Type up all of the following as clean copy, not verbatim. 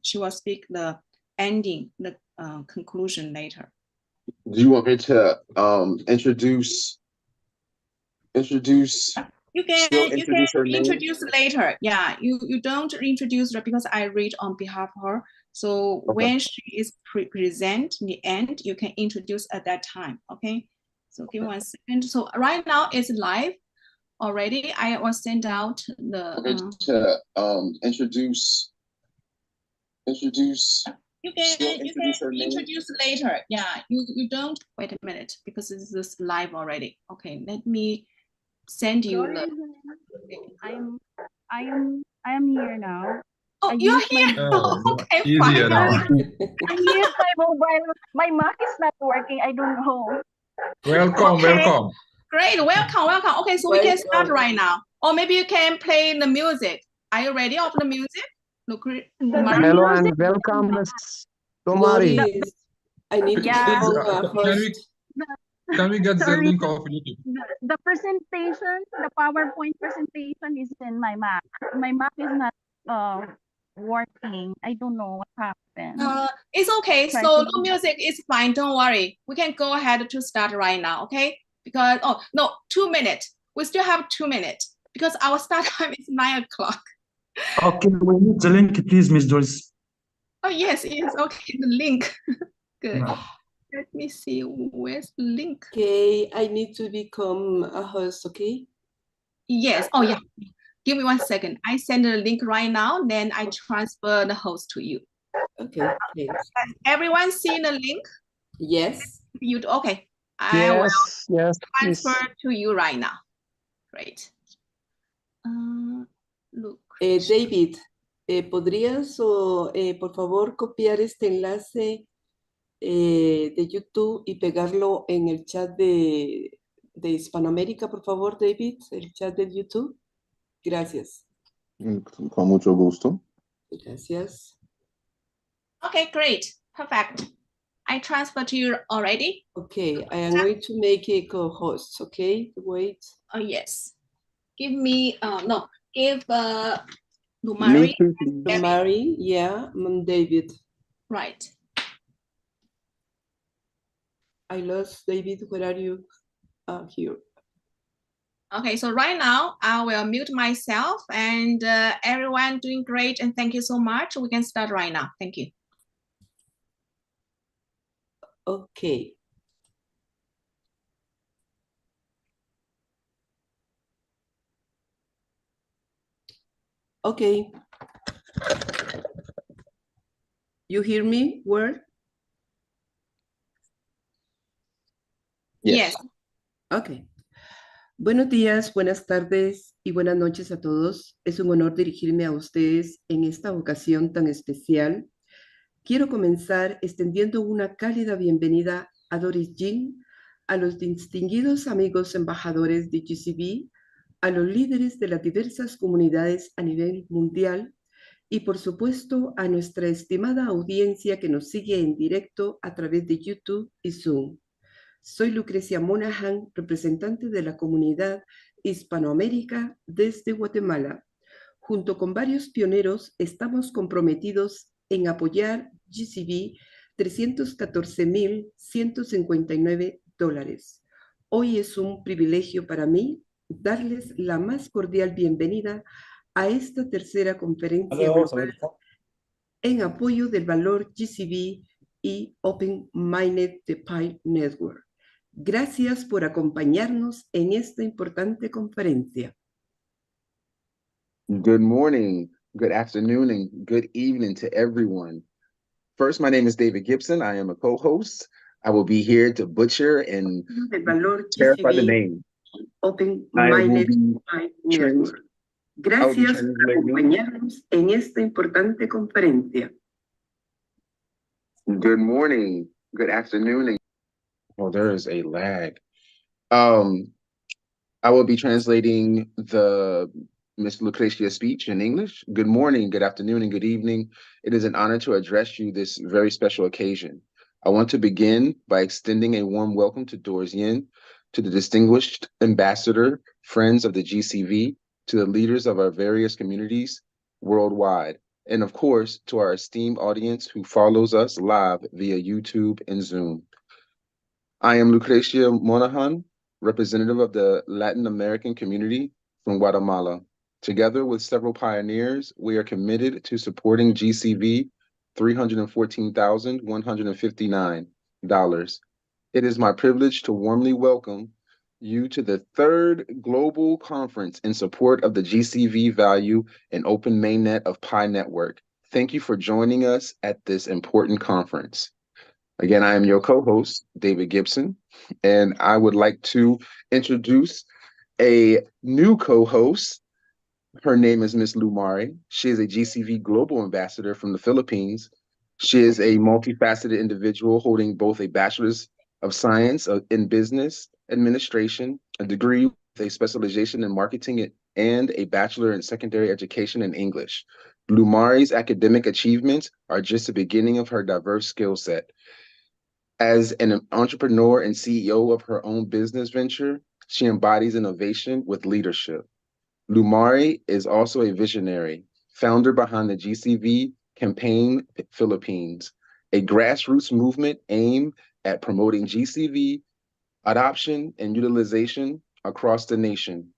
she will speak the ending, the conclusion later. Do you want me to introduce? You can introduce later. Yeah, you don't introduce her because I read on behalf of her. So Okay. when she is present in the end, you can introduce at that time. Okay. So give me 1 second. So right now it's live already. I will send out the introduce. You can introduce later. Yeah, you don't wait a minute because this is live already. Okay, let me send you. I am here now. Oh, you're here. Okay, easier fine. now. I use my mobile. My Mac is not working. I don't know. Welcome, Okay. welcome. Great, welcome. Okay, so we can start right now. Or maybe you can play the music. Are you ready of the music? Look, Hello and welcome, Miss Tomari. I need to Yeah. host. Can we get the Sorry. link of YouTube? The presentation, the PowerPoint presentation is in my Mac. My Mac is not working. I don't know what happened. It's okay. So no music is fine. Don't worry. We can go ahead to start right now, okay? Because, oh, no, 2 minutes. We still have 2 minutes because our start time is 9 o'clock. Okay, we need the link, please, Miss Joyce. Oh, yes, okay, the link. Good. No. Let me see, where's the link? Okay, I need to become a host, okay? Yes, oh yeah. Give me 1 second. I send the link right now, then I transfer the host to you. Okay, thanks. Has everyone seen the link? Yes. You okay. I will transfer to you right now. Great. Look. David, ¿podrías por favor copiar este enlace de YouTube y pegarlo en el chat de Hispanoamérica, por favor, David? El chat de YouTube. Gracias. Con mucho gusto. Gracias. Okay, great. Perfect. I transfer to you already. Okay, I am going to make a co-host, okay? Wait. Oh, yes. Give me, give Lumari. Lumari, yeah, David. Right. I lost David. Where are you? Here. Okay, so right now I will mute myself and everyone doing great and thank you so much. We can start right now. Thank you. Okay. Okay. You hear me, Word? Yes. Ok. Buenos días, buenas tardes y buenas noches a todos. Es un honor dirigirme a ustedes en esta ocasión tan especial. Quiero comenzar extendiendo una cálida bienvenida a Doris Jean, a los distinguidos amigos embajadores de GCV, a los líderes de las diversas comunidades a nivel mundial y, por supuesto, a nuestra estimada audiencia que nos sigue en directo a través de YouTube y Zoom. Soy Lucrecia Monahan, representante de la comunidad Hispanoamérica desde Guatemala. Junto con varios pioneros, estamos comprometidos en apoyar GCV $314,159. Hoy es un privilegio para mí darles la más cordial bienvenida a esta tercera conferencia global en apoyo del valor GCV y Open Minded the Pi Network. Gracias por acompañarnos en esta importante conferencia. Good morning, good afternoon, and good evening to everyone. First, my name is David Gibson. I am a co-host. I will be here to butcher and clarify the name. Open Minded Pi Network. Gracias por acompañarnos en esta importante conferencia. Good morning, good afternoon, and oh, there is a lag. I will be translating the Ms. Lucrecia's speech in English. Good morning, good afternoon, and good evening. It is an honor to address you this very special occasion. I want to begin by extending a warm welcome to Doris Yin, to the distinguished ambassador, friends of the GCV, to the leaders of our various communities worldwide, and of course, to our esteemed audience who follows us live via YouTube and Zoom. I am Lucrecia Monahan, representative of the Latin American community from Guatemala. Together with several pioneers, we are committed to supporting GCV $314,159. It is my privilege to warmly welcome you to the third global conference in support of the GCV value and open mainnet of Pi Network. Thank you for joining us at this important conference. Again, I am your co-host, David Gibson, and I would like to introduce a new co-host. Her name is Miss Lumari. She is a GCV Global Ambassador from the Philippines. She is a multifaceted individual holding both a Bachelor's of Science in Business Administration, a degree with a specialization in marketing, and a Bachelor in Secondary Education in English. Lumari's academic achievements are just the beginning of her diverse skill set. As an entrepreneur and CEO of her own business venture, she embodies innovation with leadership. Lumari is also a visionary, founder behind the GCV Campaign Philippines, a grassroots movement aimed at promoting GCV adoption and utilization across the nation.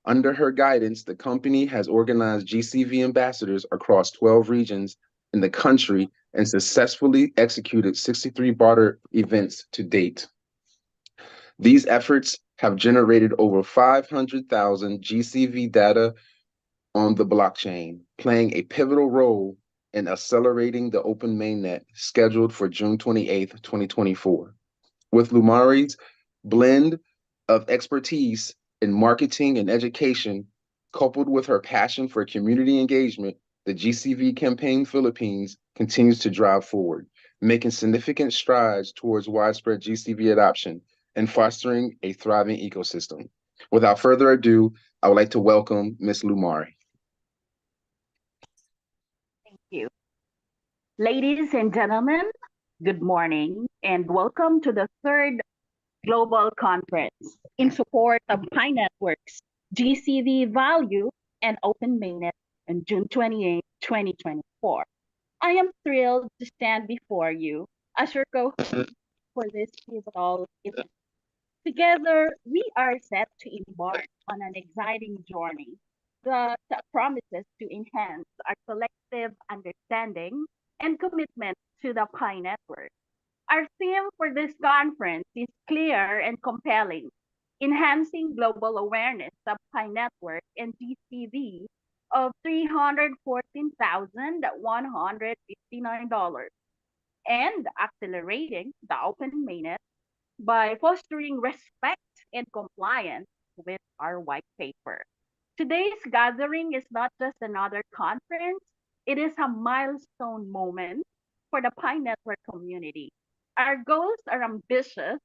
Under her guidance, the company has organized GCV ambassadors across 12 regions in the country and successfully executed 63 barter events to date. These efforts have generated over 500,000 GCV data on the blockchain, playing a pivotal role in accelerating the open mainnet scheduled for June 28th, 2024. With Lumari's blend of expertise in marketing and education, coupled with her passion for community engagement, the GCV Campaign Philippines continues to drive forward, making significant strides towards widespread GCV adoption and fostering a thriving ecosystem. Without further ado, I would like to welcome Ms. Lumari. Thank you. Ladies and gentlemen, good morning and welcome to the third Global Conference in support of Pi Network's GCV Value and Open Mainnet on June 28, 2024. I am thrilled to stand before you as your co-host for this pivotal event. Together, we are set to embark on an exciting journey that promises to enhance our collective understanding and commitment to the Pi Network. Our theme for this conference is clear and compelling, enhancing global awareness of Pi Network and GCV of $314,159 and accelerating the open mainnet by fostering respect and compliance with our white paper. Today's gathering is not just another conference, it is a milestone moment for the Pi Network community. Our goals are ambitious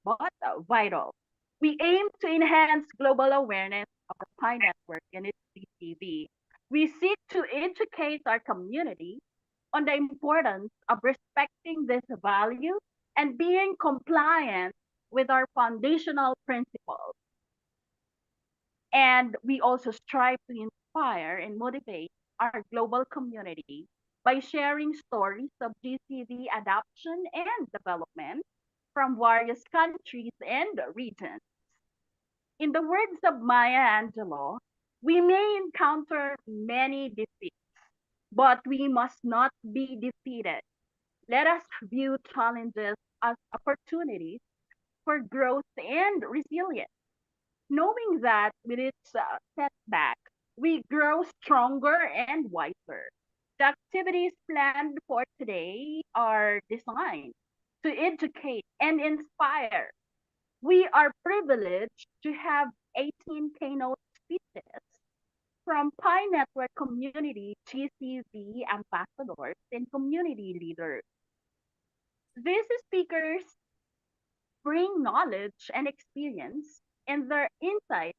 but vital. We aim to enhance global awareness of the Pi Network and its GCV. We seek to educate our community on the importance of respecting this value and being compliant with our foundational principles. And we also strive to inspire and motivate our global community by sharing stories of GCV adoption and development from various countries and regions. In the words of Maya Angelou, we may encounter many defeats, but we must not be defeated. Let us view challenges as opportunities for growth and resilience, knowing that with its setback, we grow stronger and wiser. The activities planned for today are designed to educate and inspire. We are privileged to have 18 keynote speeches from Pi Network community GCV ambassadors and community leaders. These speakers bring knowledge and experience, and their insights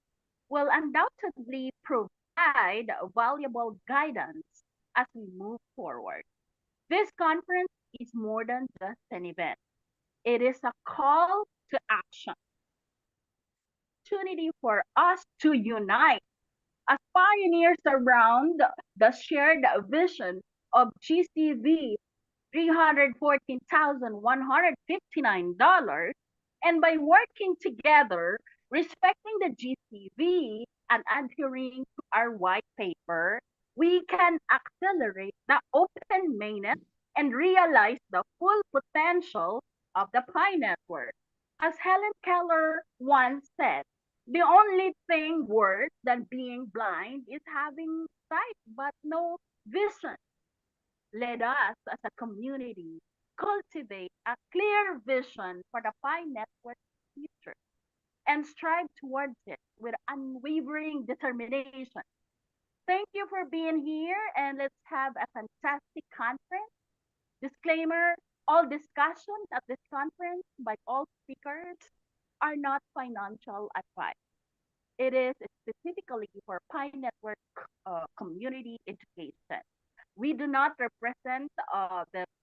will undoubtedly provide valuable guidance as we move forward. This conference is more than just an event. It is a call to action, opportunity for us to unite as pioneers around the shared vision of GCV $314,159, and by working together, respecting the GCV and adhering to our white paper, we can accelerate the open mainnet and realize the full potential of the Pi network. As Helen Keller once said, the only thing worse than being blind is having sight but no vision. Let us, as a community, cultivate a clear vision for the Pi network future and strive towards it with unwavering determination. Thank you for being here, and let's have a fantastic conference. Disclaimer, all discussions at this conference by all speakers are not financial advice. It is specifically for Pi Network community education. We do not represent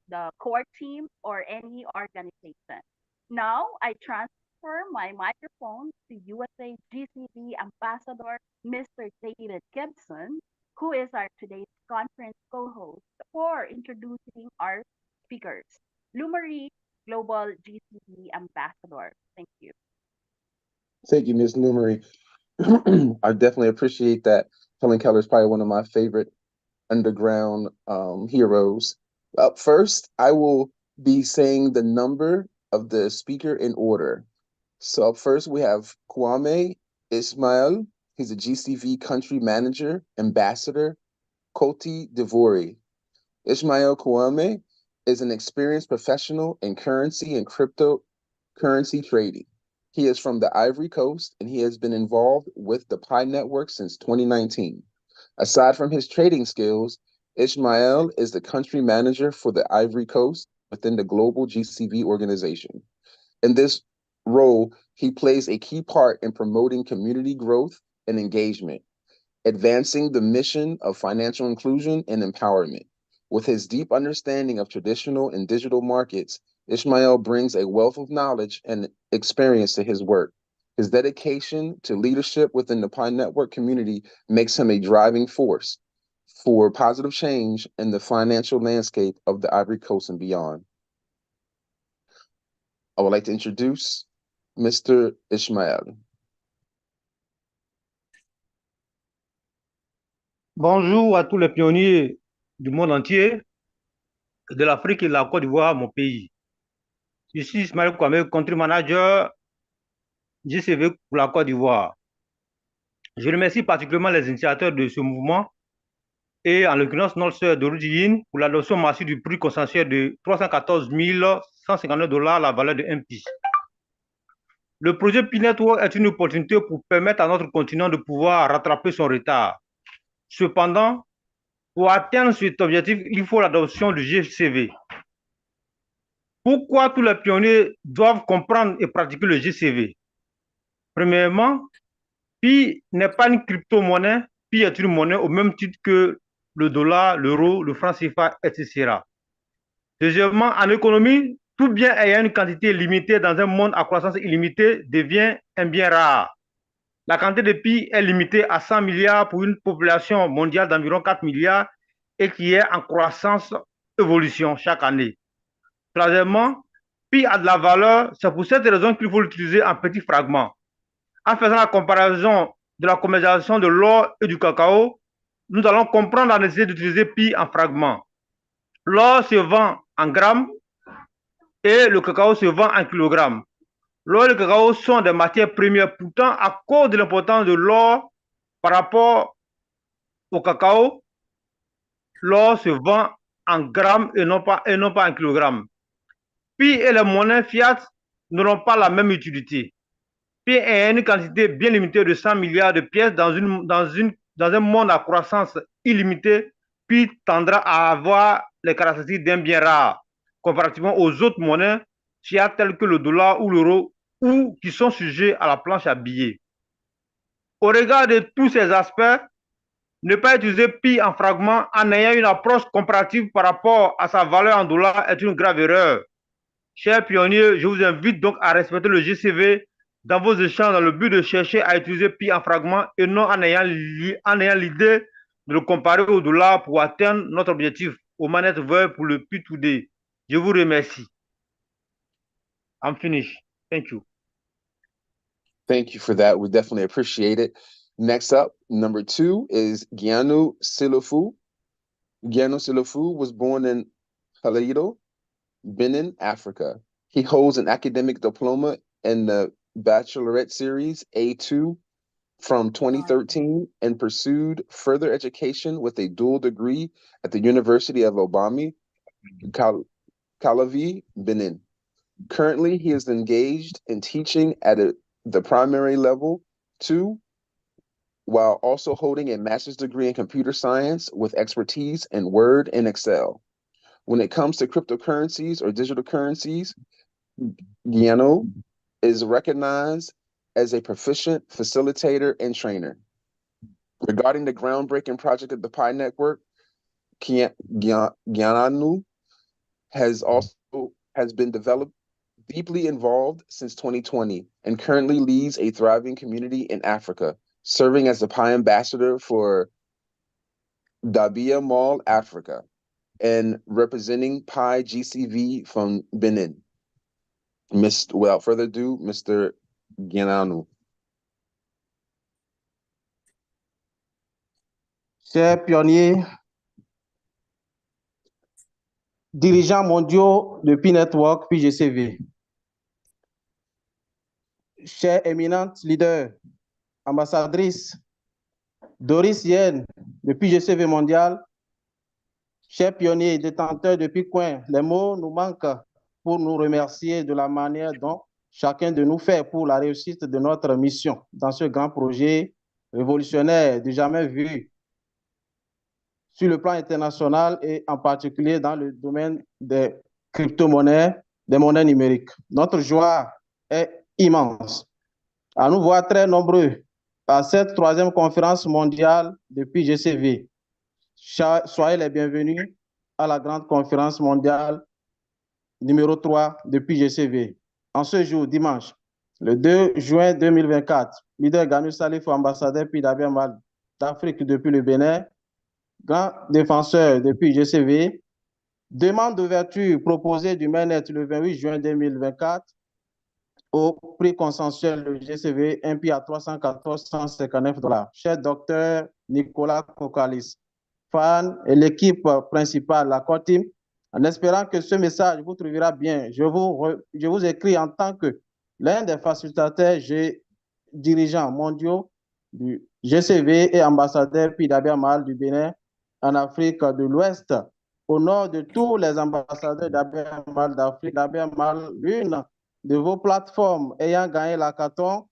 the core team or any organization. Now, I transfer my microphone to USA GCV Ambassador Mr. David Gibson, who is our today's conference co-host, for introducing our speakers. Lou Marie, Global GCV Ambassador. Thank you. Thank you, Ms. Numery. I definitely appreciate that. Helen Keller is probably one of my favorite underground heroes. Up first, I will be saying the number of the speaker in order. So up first, we have Kwame Ismail. He's a GCV country manager, ambassador, Cote d'Ivoire. Ismail Kwame is an experienced professional in currency and cryptocurrency trading. He is from the Ivory Coast, and he has been involved with the Pi Network since 2019. Aside from his trading skills, Ismail is the country manager for the Ivory Coast within the global GCV organization. In this role, he plays a key part in promoting community growth and engagement, advancing the mission of financial inclusion and empowerment. With his deep understanding of traditional and digital markets, Ismail brings a wealth of knowledge and experience to his work. His dedication to leadership within the Pi Network community makes him a driving force for positive change in the financial landscape of the Ivory Coast and beyond. I would like to introduce Mr. Ismail. Bonjour à tous les pionniers du monde entier, de l'Afrique et de la Côte d'Ivoire, mon pays. Je suis Ismaël Kwame, country manager GCV pour la Côte d'Ivoire. Je remercie particulièrement les initiateurs de ce mouvement et en l'occurrence notre sœur d'origine pour l'adoption massive du prix consensuel de 314 159 $ la valeur de 1 PIS. Le projet Pi Network est une opportunité pour permettre à notre continent de pouvoir rattraper son retard. Cependant, pour atteindre cet objectif, il faut l'adoption du GCV. Pourquoi tous les pionniers doivent comprendre et pratiquer le GCV? Premièrement, Pi n'est pas une crypto-monnaie, Pi est une monnaie au même titre que le dollar, l'euro, le franc CFA, etc. Deuxièmement, en économie, tout bien ayant une quantité limitée dans un monde à croissance illimitée devient un bien rare. La quantité de Pi est limitée à 100 milliards pour une population mondiale d'environ 4 milliards et qui est en croissance évolution chaque année. Troisièmement, Pi a de la valeur, c'est pour cette raison qu'il faut l'utiliser en petits fragments. En faisant la comparaison de la commercialisation de l'or et du cacao, nous allons comprendre la nécessité d'utiliser Pi en fragments. L'or se vend en grammes et le cacao se vend en kilogrammes. L'or et le cacao sont des matières premières. Pourtant, à cause de l'importance de l'or par rapport au cacao, l'or se vend en grammes et non pas en kilogrammes. Pi et les monnaies fiat n'auront pas la même utilité. Pi est une quantité bien limitée de 100 milliards de pièces dans un monde à croissance illimitée. Pi tendra à avoir les caractéristiques d'un bien rare, comparativement aux autres monnaies fiat telles que le dollar ou l'euro, ou qui sont sujets à la planche à billets. Au regard de tous ces aspects, ne pas utiliser Pi en fragments en ayant une approche comparative par rapport à sa valeur en dollars est une grave erreur. Chers pionniers, je vous invite donc à respecter le GCV dans vos échanges dans le but de chercher à utiliser Pi en fragments et non en ayant l'idée de le comparer au dollar pour atteindre notre objectif. aux manettes vertes pour le P2D. Je vous remercie. I'm finished. Thank you. Thank you for that. We definitely appreciate it. Next up, number 2 is Gianu Silofu. Gianu Silofu was born in Halido, Benin, Africa. He holds an academic diploma in the Bachelorette Series A2 from 2013 and pursued further education with a dual degree at the University of Obami, Calavi, Benin. Currently, he is engaged in teaching at the primary level 2 while also holding a master's degree in computer science with expertise in Word and Excel. When it comes to cryptocurrencies or digital currencies, Giano is recognized as a proficient facilitator and trainer. Regarding the groundbreaking project of the Pi Network, Giananu has been deeply involved since 2020 and currently leads a thriving community in Africa, serving as the Pi ambassador for Dabia Mall Africa and representing Pi GCV from Benin. Without further ado, Mr. Giananu. Chers pionniers, dirigeants mondiaux de Pi Network puis GCV, chers éminentes leaders, ambassadrices, Doris Yen depuis GCV mondial, chers pionniers, détenteurs de Picoin, les mots nous manquent pour nous remercier de la manière dont chacun de nous fait pour la réussite de notre mission dans ce grand projet révolutionnaire du jamais vu sur le plan international et en particulier dans le domaine des crypto-monnaies, des monnaies numériques. Notre joie est immense à nous voir très nombreux à cette 3e conférence mondiale depuis GCV. Soyez les bienvenus à la grande conférence mondiale numéro 3 depuis GCV. En ce jour, dimanche, le 2 juin 2024, leader Ganu Salif, ambassadeur PIDAB Mal d'Afrique depuis le Bénin, grand défenseur depuis GCV, demande d'ouverture proposée du mainnet le 28 juin 2024 au prix consensuel de GCV, un prix à 314,159 $. Cher docteur Nicolas Kokalis, fan et l'équipe principale, la core team, en espérant que ce message vous trouvera bien, je vous écris en tant que l'un des facilitateurs dirigeants mondiaux du GCV et ambassadeur Pidabia Mal du Bénin en Afrique de l'Ouest, au nom de tous les ambassadeurs d'Abia Mal d'Afrique, d'Abia Mal, l'une de vos plateformes ayant gagné l'hackathon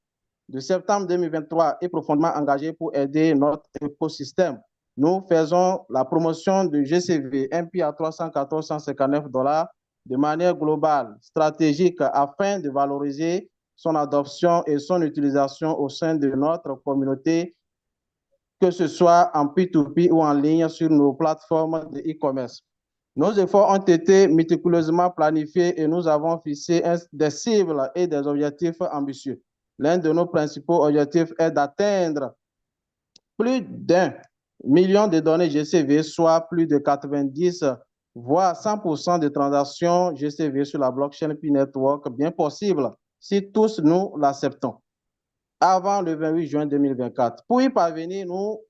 de septembre 2023 est profondément engagée pour aider notre écosystème. Nous faisons la promotion du GCV, un prix à 314,159 $ de manière globale, stratégique, afin de valoriser son adoption et son utilisation au sein de notre communauté, que ce soit en P2P ou en ligne sur nos plateformes de e-commerce. Nos efforts ont été méticuleusement planifiés et nous avons fixé des cibles et des objectifs ambitieux. L'un de nos principaux objectifs est d'atteindre plus d'1 million de données GCV, soit plus de 90, voire 100% de transactions GCV sur la blockchain Pi Network, bien possible si tous nous l'acceptons, avant le 28 juin 2024. Pour y parvenir, nous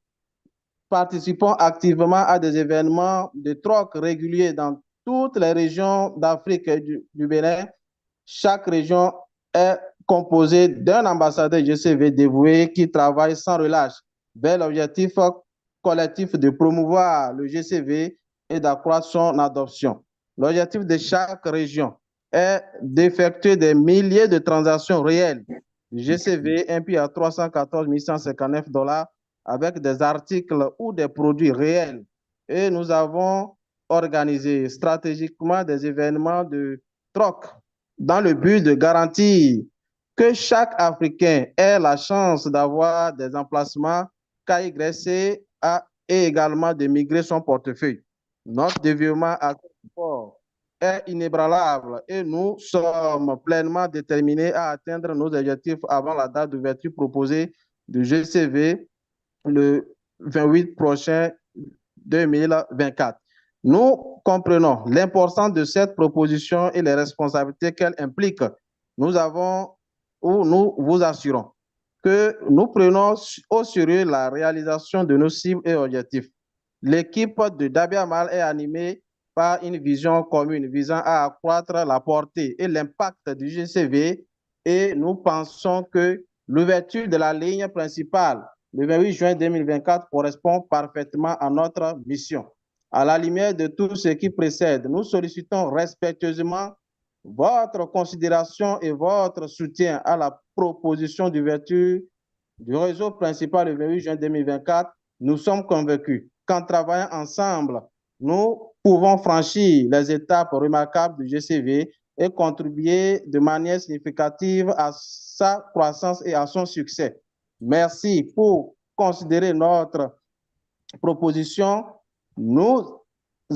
participons activement à des événements de troc réguliers dans toutes les régions d'Afrique et du Bénin. Chaque région est composée d'un ambassadeur GCV dévoué qui travaille sans relâche vers l'objectif collectif de promouvoir le GCV et d'accroître son adoption. L'objectif de chaque région est d'effectuer des milliers de transactions réelles du GCV, un prix à 314 159 $ avec des articles ou des produits réels. Et nous avons organisé stratégiquement des événements de troc dans le but de garantir que chaque Africain ait la chance d'avoir des emplacements KYC et également de migrer son portefeuille. Notre développement à sport est inébranlable et nous sommes pleinement déterminés à atteindre nos objectifs avant la date d'ouverture proposée du GCV le 28 prochain 2024. Nous comprenons l'importance de cette proposition et les responsabilités qu'elle implique. Nous vous assurons que nous prenons au sérieux la réalisation de nos cibles et objectifs. L'équipe de Dabia Mal est animée par une vision commune visant à accroître la portée et l'impact du GCV et nous pensons que l'ouverture de la ligne principale le 28 juin 2024 correspond parfaitement à notre mission. À la lumière de tout ce qui précède, nous sollicitons respectueusement votre considération et votre soutien à la proposition d'ouverture du réseau principal le 28 juin 2024. Nous sommes convaincus qu'en travaillant ensemble, nous pouvons franchir les étapes remarquables du GCV et contribuer de manière significative à sa croissance et à son succès. Merci pour considérer notre proposition. Nous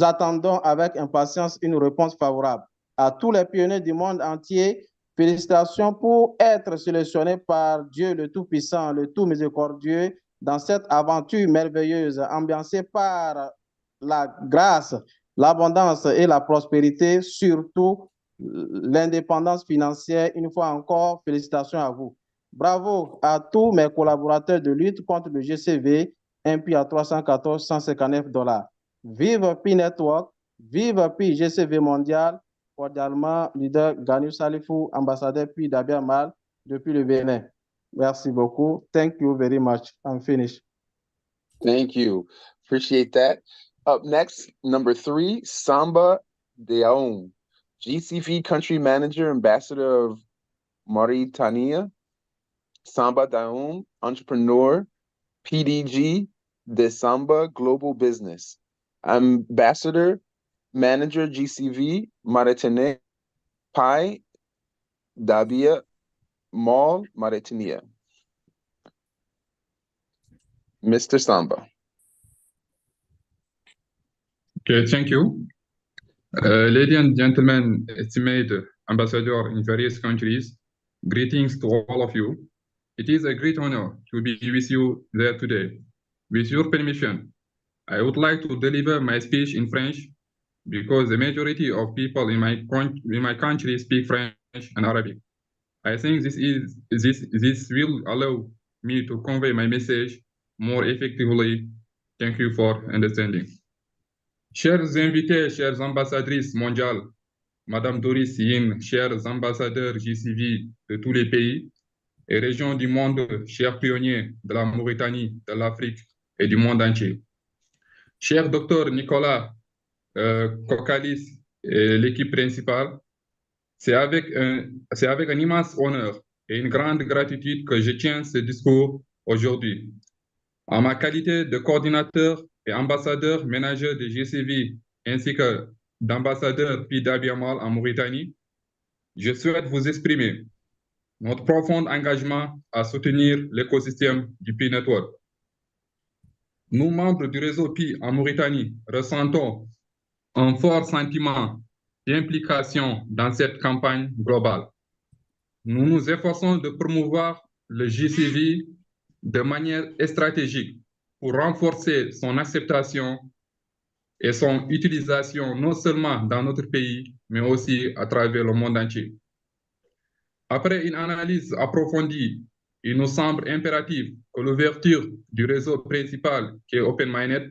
attendons avec impatience une réponse favorable. À tous les pionniers du monde entier, félicitations pour être sélectionnés par Dieu le Tout-Puissant, le Tout-Miséricordieux, dans cette aventure merveilleuse, ambiancée par la grâce, l'abondance et la prospérité, surtout l'indépendance financière. Une fois encore, félicitations à vous. Bravo à tous mes collaborateurs de lutte contre le GCV, un prix à 314 159 $. Vive Pi Network, vive Pi GCV mondial. Cordialement, leader Ganu Salifou, ambassadeur Pi Dabia Mal depuis le Bénin. Merci beaucoup. Thank you very much. I'm finished. Thank you. Appreciate that. Up next, number 3, Samba Deaoum, GCV Country Manager, Ambassador of Mauritania. Samba Deaoum, entrepreneur, PDG, de Samba Global Business. Ambassador, Manager, GCV, Mauritania, Pi Dabia Mal, Mauritania. Mr. Samba. Okay, thank you. Ladies and gentlemen, estimated ambassador in various countries, greetings to all of you. It is a great honor to be with you there today. With your permission, I would like to deliver my speech in French because the majority of people in my country speak French and Arabic. I think this will allow me to convey my message more effectively. Thank you for understanding. Chers invités, chères ambassadrices mondiales, Madame Doris Yin, chers ambassadeurs GCV de tous les pays et régions du monde, chers pionniers de la Mauritanie, de l'Afrique et du monde entier. Cher docteur Nicolas Kokalis et l'équipe principale, c'est avec un immense honneur et une grande gratitude que je tiens ce discours aujourd'hui. En ma qualité de coordinateur et ambassadeur ménager de GCV ainsi que d'ambassadeur PWMAL en Mauritanie, je souhaite vous exprimer notre profond engagement à soutenir l'écosystème du Pi Network. Nous, membres du réseau Pi en Mauritanie, ressentons un fort sentiment d'implication dans cette campagne globale. Nous nous efforçons de promouvoir le GCV de manière stratégique pour renforcer son acceptation et son utilisation non seulement dans notre pays, mais aussi à travers le monde entier. Après une analyse approfondie, il nous semble impératif que l'ouverture du réseau principal qui est OpenMyNet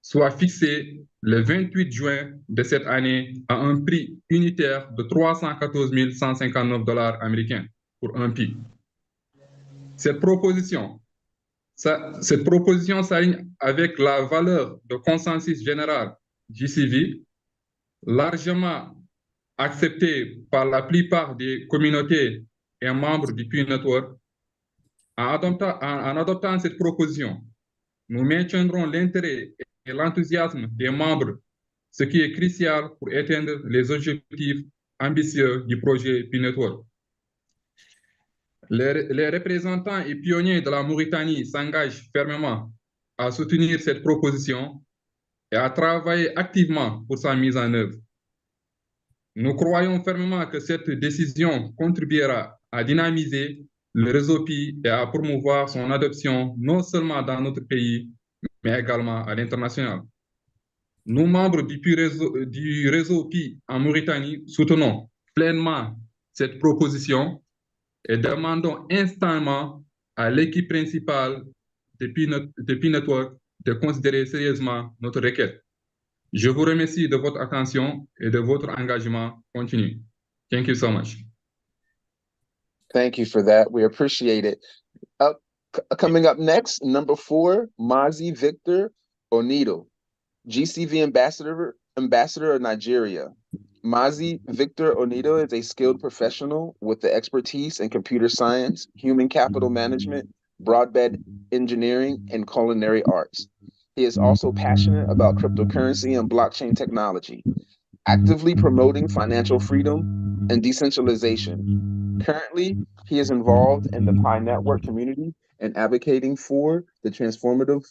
soit fixée le 28 juin de cette année à un prix unitaire de 314 159 $ américains pour un Pi. Cette proposition s'aligne avec la valeur de consensus général GCV, largement acceptée par la plupart des communautés et membres du Pi Network. En adoptant cette proposition, nous maintiendrons l'intérêt et l'enthousiasme des membres, ce qui est crucial pour atteindre les objectifs ambitieux du projet Pi Network. Les représentants et pionniers de la Mauritanie s'engagent fermement à soutenir cette proposition et à travailler activement pour sa mise en œuvre. Nous croyons fermement que cette décision contribuera à dynamiser le réseau Pi et à promouvoir son adoption non seulement dans notre pays, mais également à l'international. Nous, membres du réseau PI en Mauritanie, soutenons pleinement cette proposition et demandons instamment à l'équipe principale de PI Network de considérer sérieusement notre requête. Je vous remercie de votre attention et de votre engagement continu. Thank you so much. Thank you for that. We appreciate it. Coming up next, number 4, Mazi Victor Onido, GCV Ambassador of Nigeria. Mazi Victor Onido is a skilled professional with the expertise in computer science, human capital management, broadband engineering, and culinary arts. He is also passionate about cryptocurrency and blockchain technology, actively promoting financial freedom and decentralization. Currently, he is involved in the Pi Network community and advocating for the transformative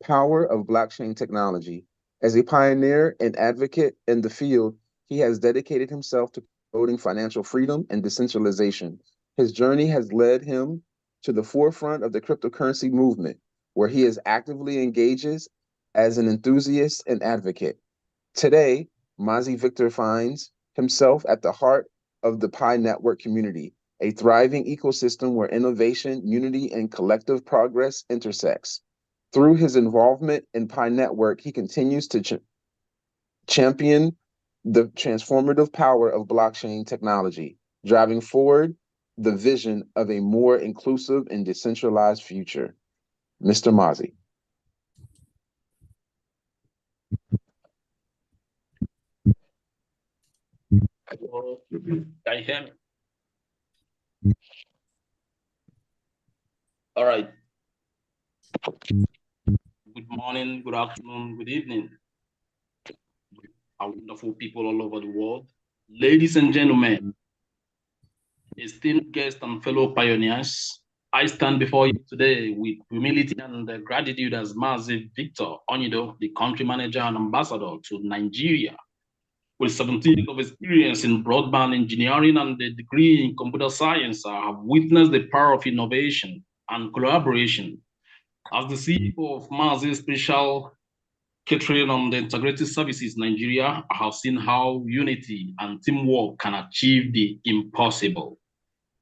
power of blockchain technology. As a pioneer and advocate in the field, he has dedicated himself to promoting financial freedom and decentralization. His journey has led him to the forefront of the cryptocurrency movement, where he is actively engages as an enthusiast and advocate. Today, Mazi Victor finds himself at the heart of the Pi Network community, a thriving ecosystem where innovation, unity, and collective progress intersects. Through his involvement in Pi Network, he continues to champion the transformative power of blockchain technology, driving forward the vision of a more inclusive and decentralized future. Mr. Mazi. Hello, can you hear me? All right. Good morning, good afternoon, good evening, our wonderful people all over the world. Ladies and gentlemen, esteemed guests and fellow pioneers, I stand before you today with humility and gratitude as Mazi Victor Onido, the country manager and ambassador to Nigeria. With 17 years of experience in broadband engineering and a degree in computer science, I have witnessed the power of innovation and collaboration. As the CEO of Mazi Special Catering and Integrated Services Nigeria, I have seen how unity and teamwork can achieve the impossible.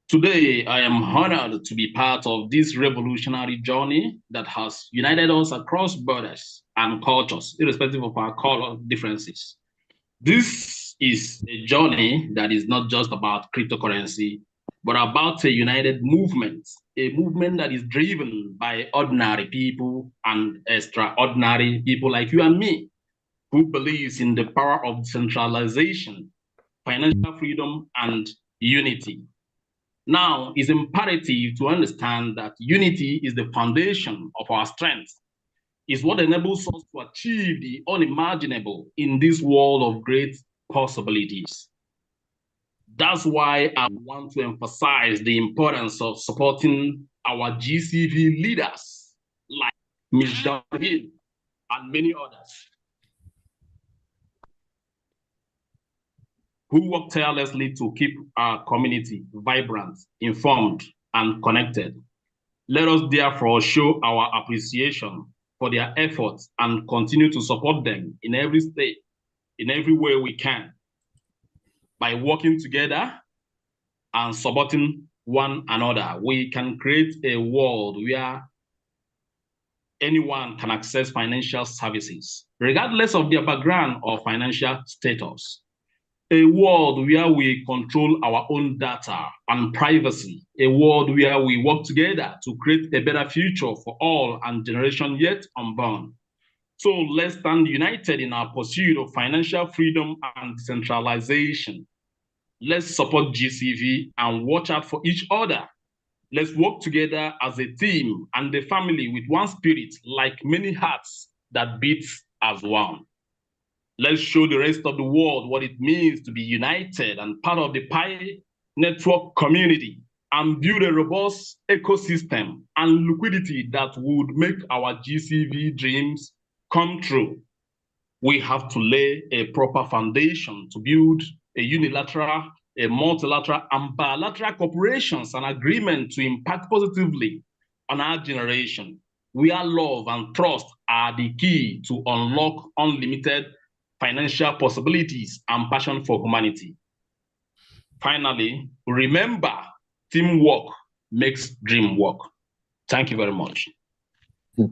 Today, I am honored to be part of this revolutionary journey that has united us across borders and cultures, irrespective of our color differences. This is a journey that is not just about cryptocurrency, but about a united movement, a movement that is driven by ordinary people and extraordinary people like you and me, who believes in the power of decentralization, financial freedom, and unity. Now, it's imperative to understand that unity is the foundation of our strength. It's what enables us to achieve the unimaginable in this world of great possibilities. That's why I want to emphasize the importance of supporting our GCV leaders like Ms. David and many others who work tirelessly to keep our community vibrant, informed, and connected. Let us therefore show our appreciation for their efforts and continue to support them in every state, in every way we can, by working together and supporting one another. We can create a world where anyone can access financial services, regardless of their background or financial status. A world where we control our own data and privacy. A world where we work together to create a better future for all and generation yet unborn. So let's stand united in our pursuit of financial freedom and decentralization. Let's support GCV and watch out for each other. Let's work together as a team and a family with one spirit, like many hearts that beat as one. Let's show the rest of the world what it means to be united and part of the Pi Network community and build a robust ecosystem and liquidity that would make our GCV dreams come true. We have to lay a proper foundation to build a unilateral, a multilateral, and bilateral corporations and agreement to impact positively on our generation, where love and trust are the key to unlock unlimited financial possibilities, and passion for humanity. Finally, remember, teamwork makes dream work. Thank you very much.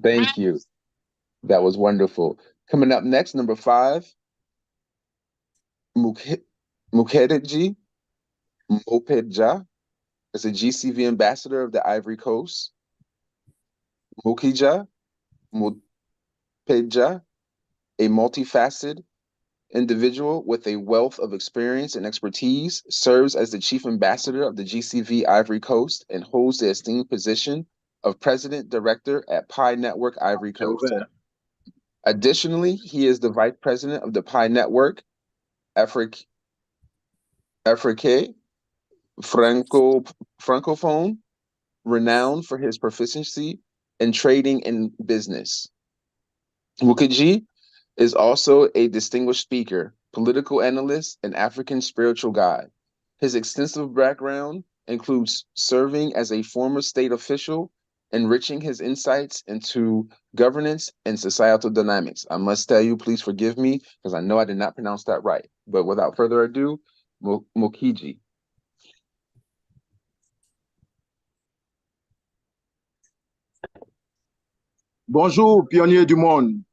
Thank you. That was wonderful. Coming up next, number 5, Mukedji Mopedja is a GCV ambassador of the Ivory Coast. Mukija Mopedja, a multifaceted individual with a wealth of experience and expertise, serves as the chief ambassador of the GCV Ivory Coast and holds the esteemed position of president director at Pi Network Ivory Coast. Additionally, he is the vice president of the Pi Network Afrique Francophone, renowned for his proficiency in trading and business. Mukiji is also a distinguished speaker, political analyst, and African spiritual guide. His extensive background includes serving as a former state official, enriching his insights into governance and societal dynamics. I must tell you, please forgive me, because I know I did not pronounce that right. But without further ado, Mukiji. Bonjour, pionniers du monde.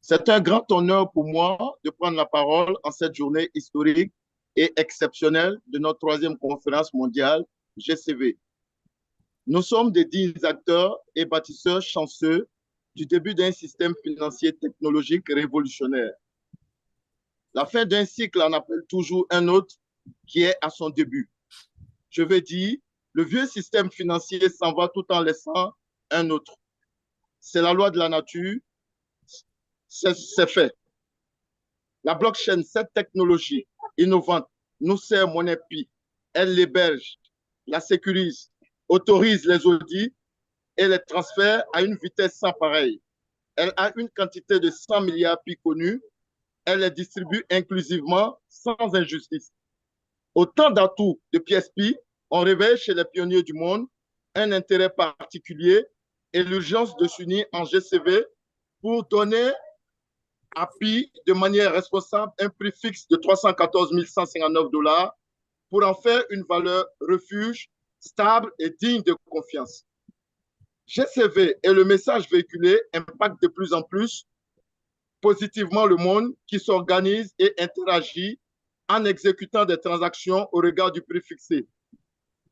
C'est un grand honneur pour moi de prendre la parole en cette journée historique et exceptionnelle de notre 3e conférence mondiale GCV. Nous sommes des dignes acteurs et bâtisseurs chanceux du début d'un système financier technologique révolutionnaire. La fin d'un cycle en appelle toujours un autre qui est à son début. Je veux dire, le vieux système financier s'en va tout en laissant un autre. C'est la loi de la nature, c'est fait. La blockchain, cette technologie innovante, nous sert monnaie Pi. Elle l'héberge, la sécurise, autorise les audits et les transferts à une vitesse sans pareille. Elle a une quantité de 100 milliards Pi connus. Elle les distribue inclusivement, sans injustice. Autant d'atouts de pièces Pi, on réveille chez les pionniers du monde un intérêt particulier et l'urgence de s'unir en GCV pour donner à Pi de manière responsable un prix fixe de 314 159 $ pour en faire une valeur refuge stable et digne de confiance. GCV et le message véhiculé impactent de plus en plus positivement le monde qui s'organise et interagit en exécutant des transactions au regard du prix fixé.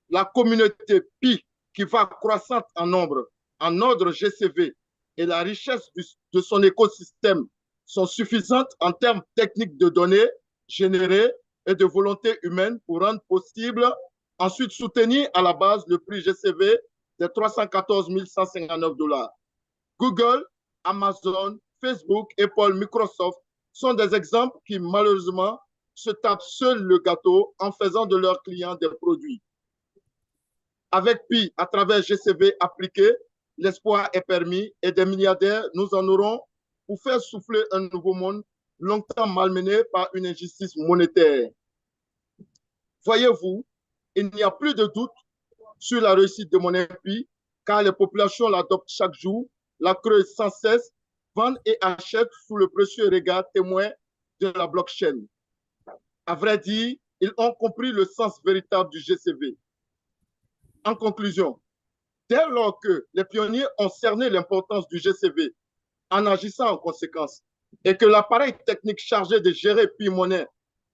La communauté Pi, qui va croissante en nombre, en ordre GCV, et la richesse de son écosystème sont suffisantes en termes techniques de données générées et de volonté humaine pour rendre possible ensuite soutenir à la base le prix GCV de 314 159 $. Google, Amazon, Facebook, Apple, Microsoft sont des exemples qui malheureusement se tapent seuls le gâteau en faisant de leurs clients des produits. Avec Pi, à travers GCV appliqué, l'espoir est permis et des milliardaires, nous en aurons pour faire souffler un nouveau monde longtemps malmené par une injustice monétaire. Voyez-vous, il n'y a plus de doute sur la réussite de monnaie Pi, car les populations l'adoptent chaque jour, la creusent sans cesse, vendent et achètent sous le précieux regard témoin de la blockchain. À vrai dire, ils ont compris le sens véritable du GCV. En conclusion, dès lors que les pionniers ont cerné l'importance du GCV en agissant en conséquence et que l'appareil technique chargé de gérer Pi-monnaie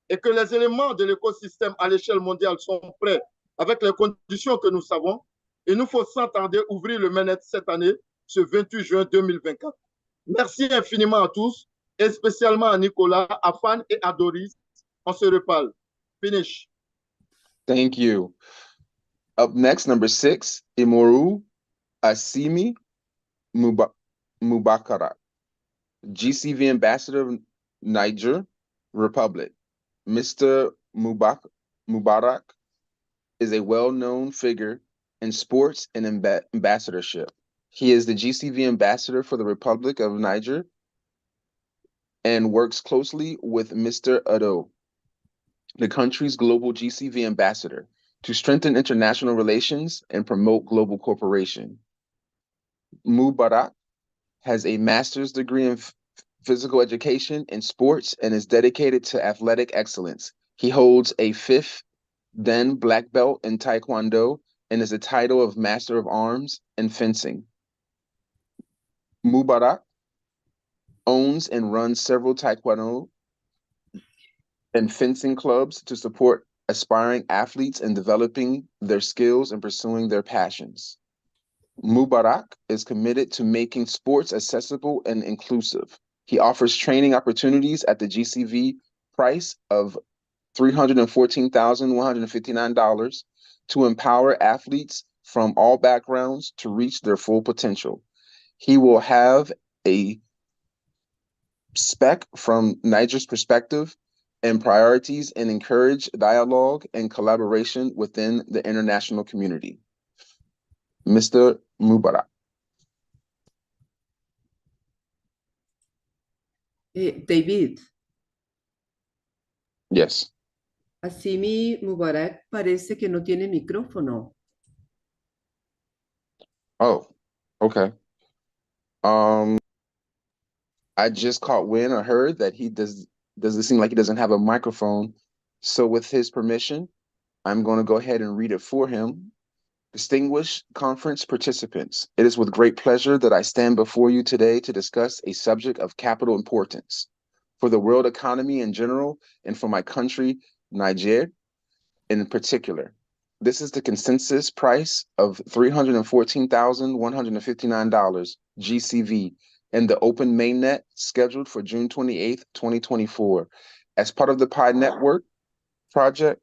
et que les éléments de l'écosystème à l'échelle mondiale sont prêts avec les conditions que nous savons, il nous faut sans tarder ouvrir le mainnet cette année, ce 28 juin 2024. Merci infiniment à tous et spécialement à Nicolas, à Fan et à Doris. On se reparle. Finish. Thank you. Up next, number 6, Imoru Asimi Mubakara, GCV Ambassador of Niger Republic. Mr. Mubarak is a well-known figure in sports and ambassadorship. He is the GCV Ambassador for the Republic of Niger and works closely with Mr. Ado, the country's global GCV Ambassador, to strengthen international relations and promote global cooperation. Mubarak has a master's degree in physical education and sports and is dedicated to athletic excellence. He holds a 5th Dan black belt in Taekwondo and is a title of Master of Arms in fencing. Mubarak owns and runs several Taekwondo and fencing clubs to support aspiring athletes in developing their skills and pursuing their passions. Mubarak is committed to making sports accessible and inclusive. He offers training opportunities at the GCV price of $314,159 to empower athletes from all backgrounds to reach their full potential. He will have a spec from Niger's perspective and priorities and encourage dialogue and collaboration within the international community. Mr. Mubarak. David, Yes. así mi Mubarak parece que no tiene micrófono. Oh, okay. I just caught wind or heard that he doesn't seem like he doesn't have a microphone. So with his permission, I'm going to go ahead and read it for him. Distinguished conference participants, it is with great pleasure that I stand before you today to discuss a subject of capital importance for the world economy in general and for my country, Niger, in particular. This is the consensus price of $314,159 GCV in the open mainnet scheduled for June 28th, 2024. As part of the Pi Network project,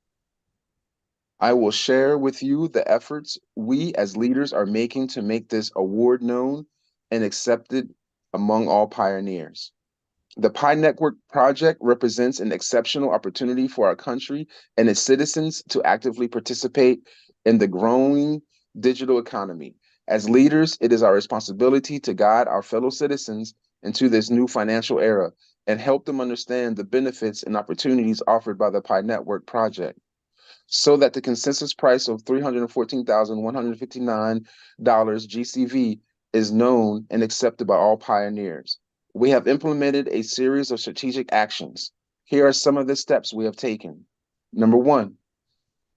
I will share with you the efforts we as leaders are making to make this award known and accepted among all pioneers. The Pi Network project represents an exceptional opportunity for our country and its citizens to actively participate in the growing digital economy. As leaders, it is our responsibility to guide our fellow citizens into this new financial era and help them understand the benefits and opportunities offered by the Pi Network project, so that the consensus price of $314,159 GCV is known and accepted by all pioneers. We have implemented a series of strategic actions. Here are some of the steps we have taken. Number 1,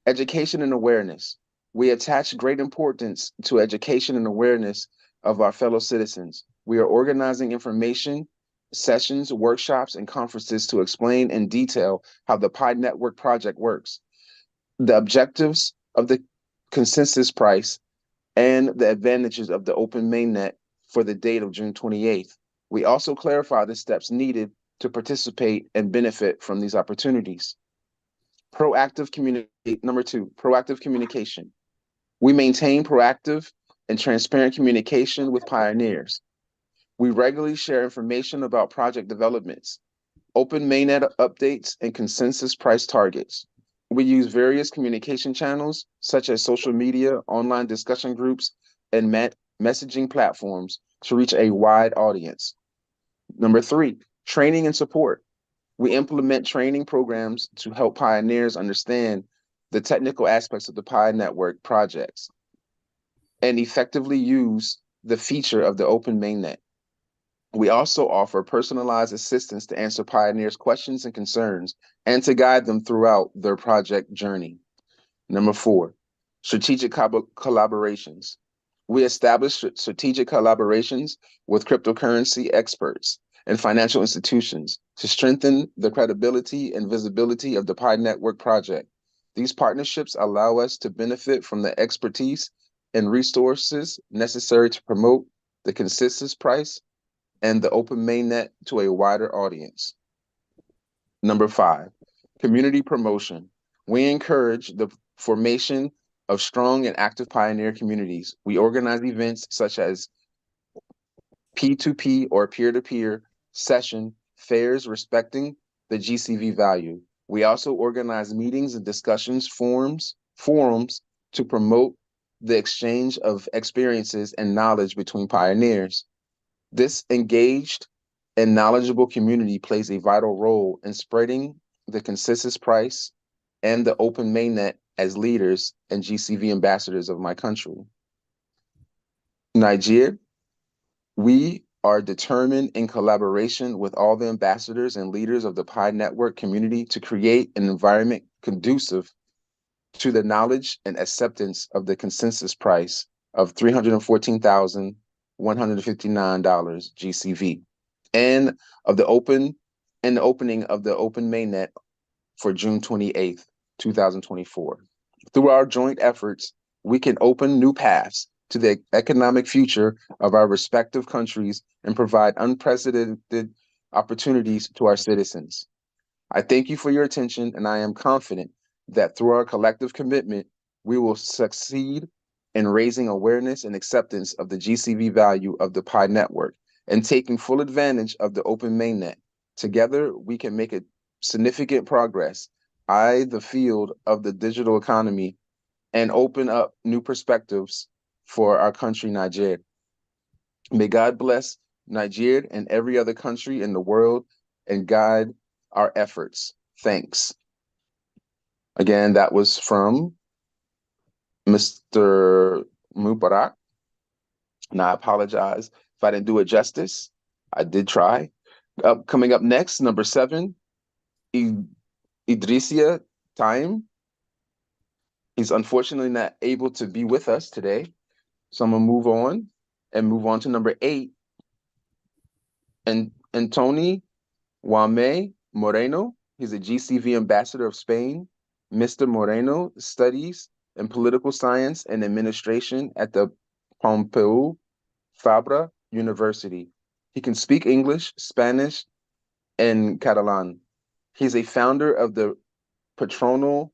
education and awareness. We attach great importance to education and awareness of our fellow citizens. We are organizing information, sessions, workshops, and conferences to explain in detail how the Pi Network project works, the objectives of the consensus price, and the advantages of the open mainnet for the date of June 28th. We also clarify the steps needed to participate and benefit from these opportunities. Number 2, proactive communication. We maintain proactive and transparent communication with pioneers. We regularly share information about project developments, open mainnet updates, and consensus price targets. We use various communication channels such as social media, online discussion groups, and messaging platforms to reach a wide audience. Number 3, training and support. We implement training programs to help pioneers understand the technical aspects of the Pi Network projects and effectively use the feature of the open mainnet. We also offer personalized assistance to answer pioneers' questions and concerns and to guide them throughout their project journey. Number 4, strategic collaborations. We establish strategic collaborations with cryptocurrency experts and financial institutions to strengthen the credibility and visibility of the Pi Network project. These partnerships allow us to benefit from the expertise and resources necessary to promote the consensus price and the open mainnet to a wider audience. Number 5, community promotion. We encourage the formation of strong and active pioneer communities. We organize events such as P2P or peer-to-peer session fairs respecting the GCV value. We also organize meetings and discussions forums to promote the exchange of experiences and knowledge between pioneers. This engaged and knowledgeable community plays a vital role in spreading the consensus price and the open mainnet as leaders and GCV ambassadors of my country. Niger, we are determined in collaboration with all the ambassadors and leaders of the Pi Network community to create an environment conducive to the knowledge and acceptance of the consensus price of $314,159 GCV and of the opening of the open mainnet for June 28th, 2024. Through our joint efforts, we can open new paths to the economic future of our respective countries and provide unprecedented opportunities to our citizens. I thank you for your attention, and I am confident that through our collective commitment, we will succeed in raising awareness and acceptance of the GCV value of the Pi Network and taking full advantage of the open mainnet. Together, we can make a significant progress, the field of the digital economy, and open up new perspectives for our country, Niger. May God bless Niger and every other country in the world and guide our efforts. Thanks. Again, that was from Mr. Mubarak. And I apologize if I didn't do it justice. I did try. Coming up next, number 7, Idrisia Time. He's unfortunately not able to be with us today. So I'm gonna move on to number 8. And Antoni Wame Moreno. He's a GCV ambassador of Spain. Mr. Moreno studies in political science and administration at the Pompeu Fabra University. He can speak English, Spanish, and Catalan. He's a founder of the Patronal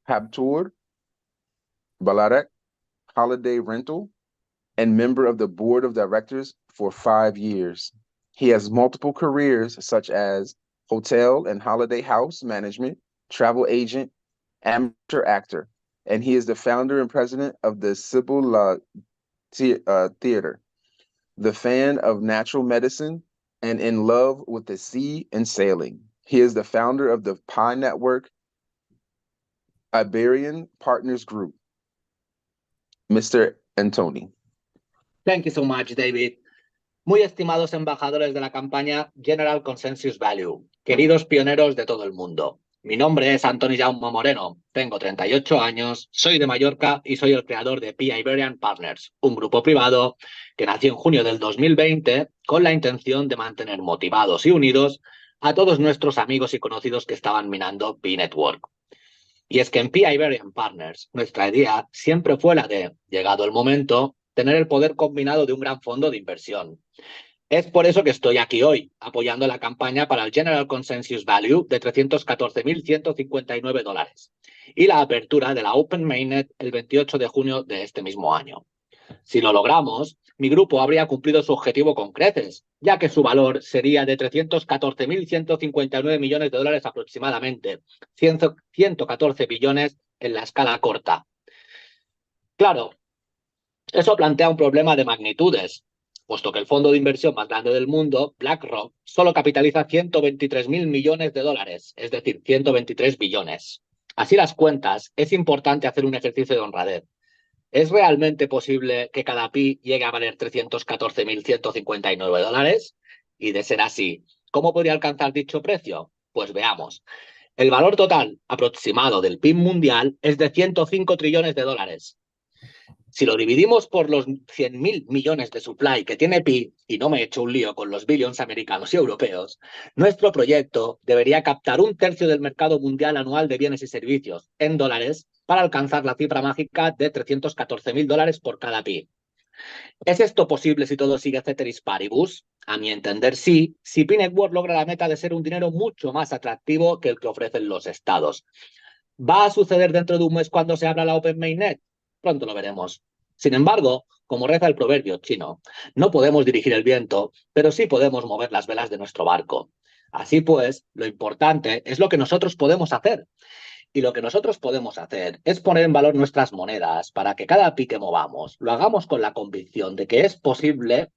Habtour Balarek Holiday Rental and member of the board of directors for 5 years. He has multiple careers such as hotel and holiday house management, travel agent, amateur actor, and he is the founder and president of the Cibula Theater, the fan of natural medicine, and in love with the sea and sailing. He is the founder of the Pi Network Iberian Partners Group. Mr. Antoni. Thank you so much, David. Muy estimados embajadores de la campaña General Consensus Value, queridos pioneros de todo el mundo. Mi nombre es Antoni Jaume Moreno, tengo 38 años, soy de Mallorca y soy el creador de Pi Iberian Partners, un grupo privado que nació en junio del 2020 con la intención de mantener motivados y unidos a todos nuestros amigos y conocidos que estaban minando Pi Network. Y es que en Pi Iberian Partners nuestra idea siempre fue la de, llegado el momento, tener el poder combinado de un gran fondo de inversión. Es por eso que estoy aquí hoy, apoyando la campaña para el General Consensus Value de $314.159 y la apertura de la Open Mainnet el 28 de junio de este mismo año. Si lo logramos, mi grupo habría cumplido su objetivo con creces, ya que su valor sería de $314.159 millones aproximadamente, 114 billones en la escala corta. Claro, eso plantea un problema de magnitudes, puesto que el fondo de inversión más grande del mundo, BlackRock, solo capitaliza $123.000 millones, es decir, 123 billones. Así las cuentas, es importante hacer un ejercicio de honradez. ¿Es realmente posible que cada pi llegue a valer $314.159? Y de ser así, ¿cómo podría alcanzar dicho precio? Pues veamos. El valor total aproximado del PIB mundial es de 105 trillones de dólares. Si lo dividimos por los 100.000 millones de supply que tiene Pi, y no me he hecho un lío con los billions americanos y europeos, nuestro proyecto debería captar 1/3 del mercado mundial anual de bienes y servicios en dólares para alcanzar la cifra mágica de $314.000 por cada Pi. ¿Es esto posible si todo sigue ceteris paribus? A mi entender, sí, si Pi Network logra la meta de ser un dinero mucho más atractivo que el que ofrecen los estados. ¿Va a suceder dentro de un mes cuando se abra la Open Mainnet? Pronto lo veremos. Sin embargo, como reza el proverbio chino, no podemos dirigir el viento, pero sí podemos mover las velas de nuestro barco. Así pues, lo importante es lo que nosotros podemos hacer. Y lo que nosotros podemos hacer es poner en valor nuestras monedas para que cada pi que movamos lo hagamos con la convicción de que es posible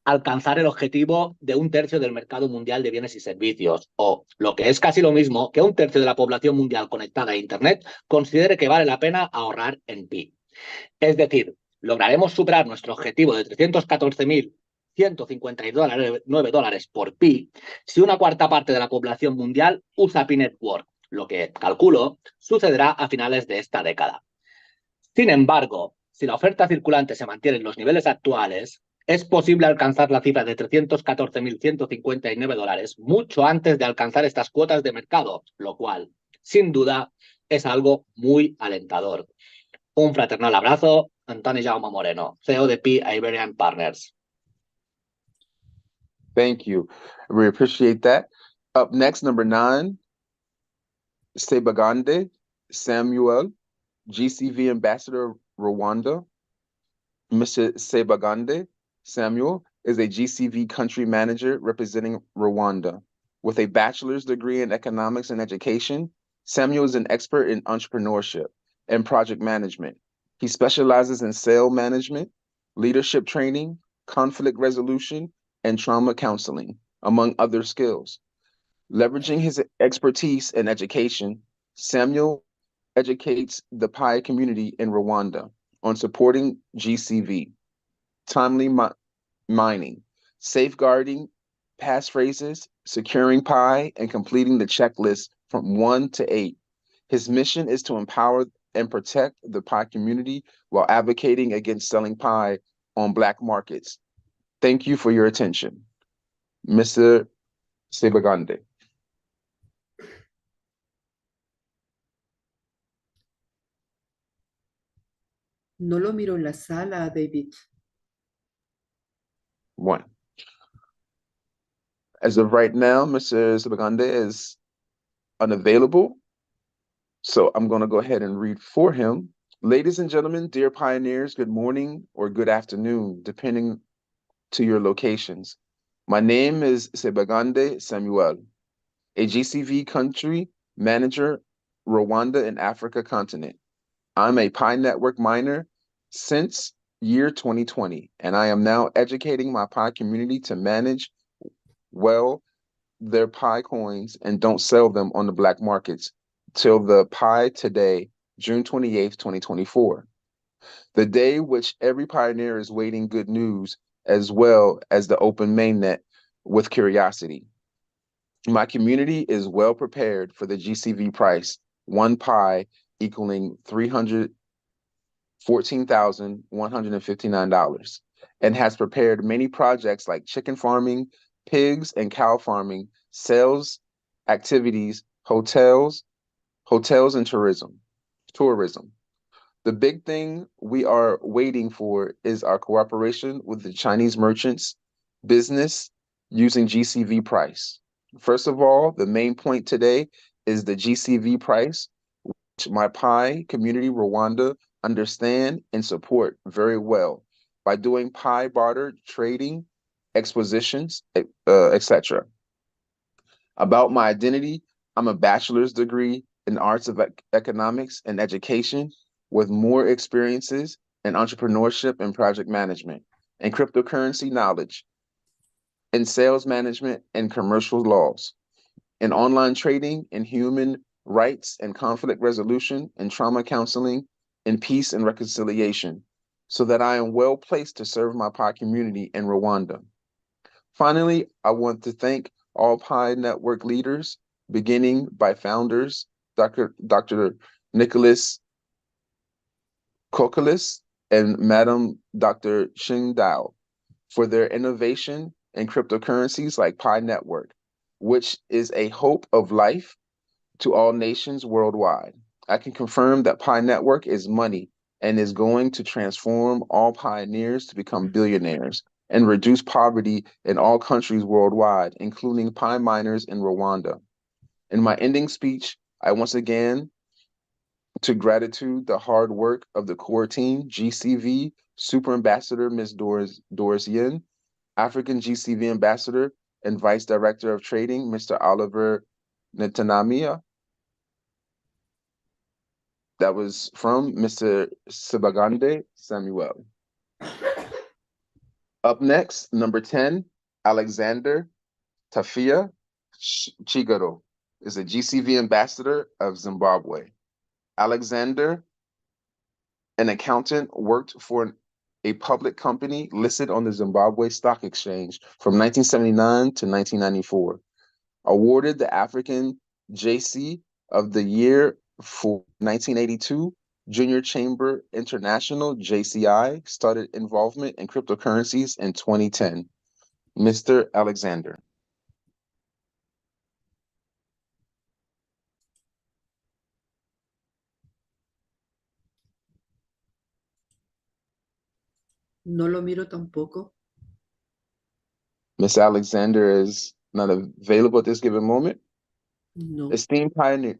alcanzar el objetivo de 1/3 del mercado mundial de bienes y servicios, o, lo que es casi lo mismo, que 1/3 de la población mundial conectada a Internet considere que vale la pena ahorrar en pi. Es decir, lograremos superar nuestro objetivo de $159 por pi si una cuarta parte de la población mundial usa Pi Network, lo que, calculo, sucederá a finales de esta década. Sin embargo, si la oferta circulante se mantiene en los niveles actuales, es posible alcanzar la cifra de $314.159 mucho antes de alcanzar estas cuotas de mercado, lo cual, sin duda, es algo muy alentador. Un fraternal abrazo, Antonio Jaume Moreno, CEO de Pi Iberian Partners. Thank you. We appreciate that. Up next, number 9, Sebagande Samuel, GCV Ambassador Rwanda. Mr. Sebagande Samuel is a GCV country manager representing Rwanda. With a bachelor's degree in economics and education, Samuel is an expert in entrepreneurship and project management. He specializes in sales management, leadership training, conflict resolution, and trauma counseling, among other skills. Leveraging his expertise in education, Samuel educates the Pi community in Rwanda on supporting GCV, timely mining, safeguarding passphrases, securing Pi, and completing the checklist from 1 to 8. His mission is to empower and protect the Pi community while advocating against selling Pi on Black markets. Thank you for your attention. Mr. Sebagande. No lo miro en la sala, David. 1. As of right now, Mr. Sebagande is unavailable. So I'm going to go ahead and read for him. Ladies and gentlemen, dear pioneers, good morning or good afternoon, depending to your locations. My name is Sebagande Samuel, a GCV country manager, Rwanda and Africa continent. I'm a Pi Network miner since year 2020, and I am now educating my Pi community to manage well their Pi coins and don't sell them on the black markets till the Pi today, June 28th, 2024. The day which every pioneer is waiting good news as well as the open mainnet with curiosity. My community is well prepared for the GCV price, 1 Pi equaling $314,159, and has prepared many projects like chicken farming, pigs and cow farming, sales activities, hotels and tourism. The big thing we are waiting for is our cooperation with the Chinese merchants business using GCV price. First of all, the main point today is the GCV price, which my Pi community Rwanda understand and support very well by doing Pi barter trading, expositions, etc. About my identity, I'm a bachelor's degree in arts of economics and education with more experiences in entrepreneurship and project management and cryptocurrency knowledge in sales management and commercial laws, in online trading and human rights and conflict resolution and trauma counseling and peace and reconciliation, so that I am well placed to serve my Pi community in Rwanda. Finally, I want to thank all Pi Network leaders, beginning by founders, Dr. Nicholas Kokalis and Madam Dr. Xing Dao, for their innovation in cryptocurrencies like Pi Network, which is a hope of life to all nations worldwide. I can confirm that Pi Network is money and is going to transform all pioneers to become billionaires and reduce poverty in all countries worldwide, including Pi miners in Rwanda. In my ending speech, I once again to gratitude the hard work of the core team, GCV Super Ambassador Ms. Doris Yin, African GCV Ambassador and Vice Director of Trading, Mr. Oliver Netanamia. That was from Mr. Sebagande Samuel. Up next, number 10, Alexander Tafia Chigaro is a GCV Ambassador of Zimbabwe. Alexander, an accountant, worked for a public company listed on the Zimbabwe Stock Exchange from 1979 to 1994. Awarded the African JC of the Year for 1982, Junior Chamber International JCI started involvement in cryptocurrencies in 2010. Mr. Alexander. No lo miro tampoco. Ms. Alexander is not available at this given moment. No. Esteemed pioneer.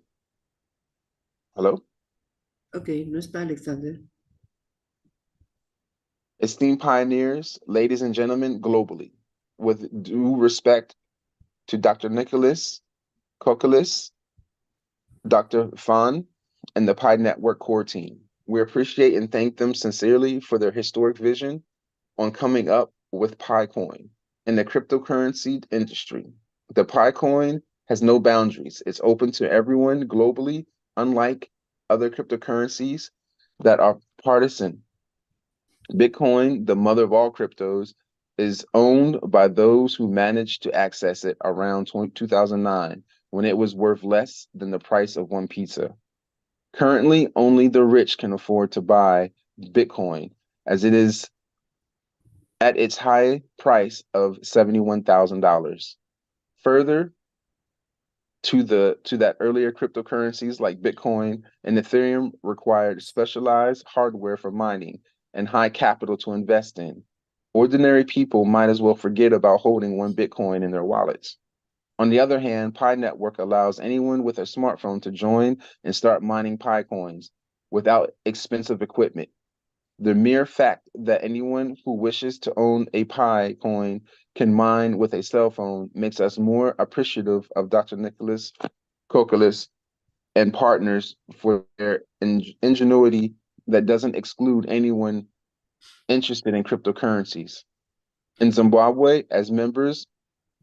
Hello? Okay, no está Alexander. Esteemed pioneers, ladies and gentlemen, globally, with due respect to Dr. Nicholas Kokolis, Dr. Fan, and the Pi Network core team. We appreciate and thank them sincerely for their historic vision on coming up with PiCoin in the cryptocurrency industry. The PiCoin has no boundaries. It's open to everyone globally, unlike other cryptocurrencies that are partisan. Bitcoin, the mother of all cryptos, is owned by those who managed to access it around 2009, when it was worth less than the price of one pizza. Currently, only the rich can afford to buy Bitcoin, as it is at its high price of $71,000. Further to that earlier cryptocurrencies like Bitcoin and Ethereum required specialized hardware for mining and high capital to invest in. Ordinary people might as well forget about holding one Bitcoin in their wallets. On the other hand, Pi Network allows anyone with a smartphone to join and start mining Pi coins without expensive equipment. The mere fact that anyone who wishes to own a Pi coin can mine with a cell phone makes us more appreciative of Dr. Nicholas Kokolis and partners for their ingenuity that doesn't exclude anyone interested in cryptocurrencies. In Zimbabwe, as members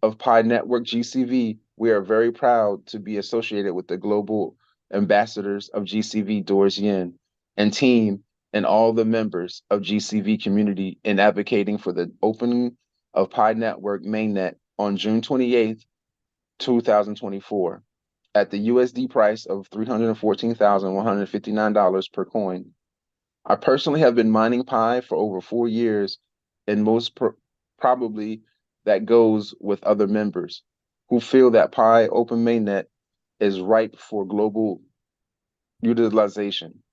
of Pi Network GCV, we are very proud to be associated with the global ambassadors of GCV, Doris Yin, and team and all the members of GCV community in advocating for the opening of Pi Network mainnet on June 28th, 2024, at the USD price of $314,159 per coin. I personally have been mining Pi for over 4 years, and most probably that goes with other members who feel that Pi Open Mainnet is ripe for global utilization.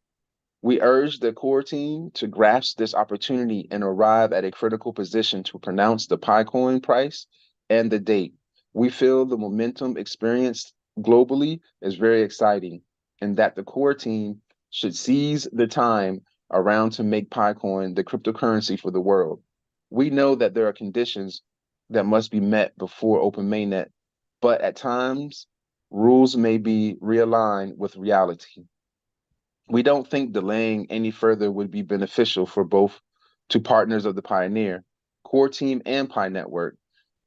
We urge the core team to grasp this opportunity and arrive at a critical position to pronounce the PiCoin price and the date. We feel the momentum experienced globally is very exciting, and that the core team should seize the time around to make PiCoin the cryptocurrency for the world. We know that there are conditions that must be met before Open Mainnet, but at times, rules may be realigned with reality. We don't think delaying any further would be beneficial for both to partners of the Pioneer, core team, and Pi Network.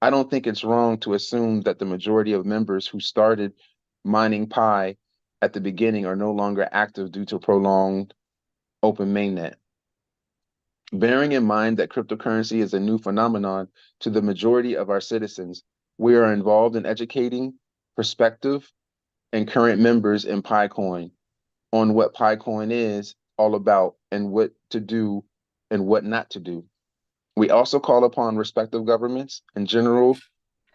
I don't think it's wrong to assume that the majority of members who started mining Pi at the beginning are no longer active due to prolonged Open Mainnet. Bearing in mind that cryptocurrency is a new phenomenon to the majority of our citizens, we are involved in educating prospective and current members in PiCoin on what PiCoin is all about and what to do and what not to do. We also call upon respective governments in general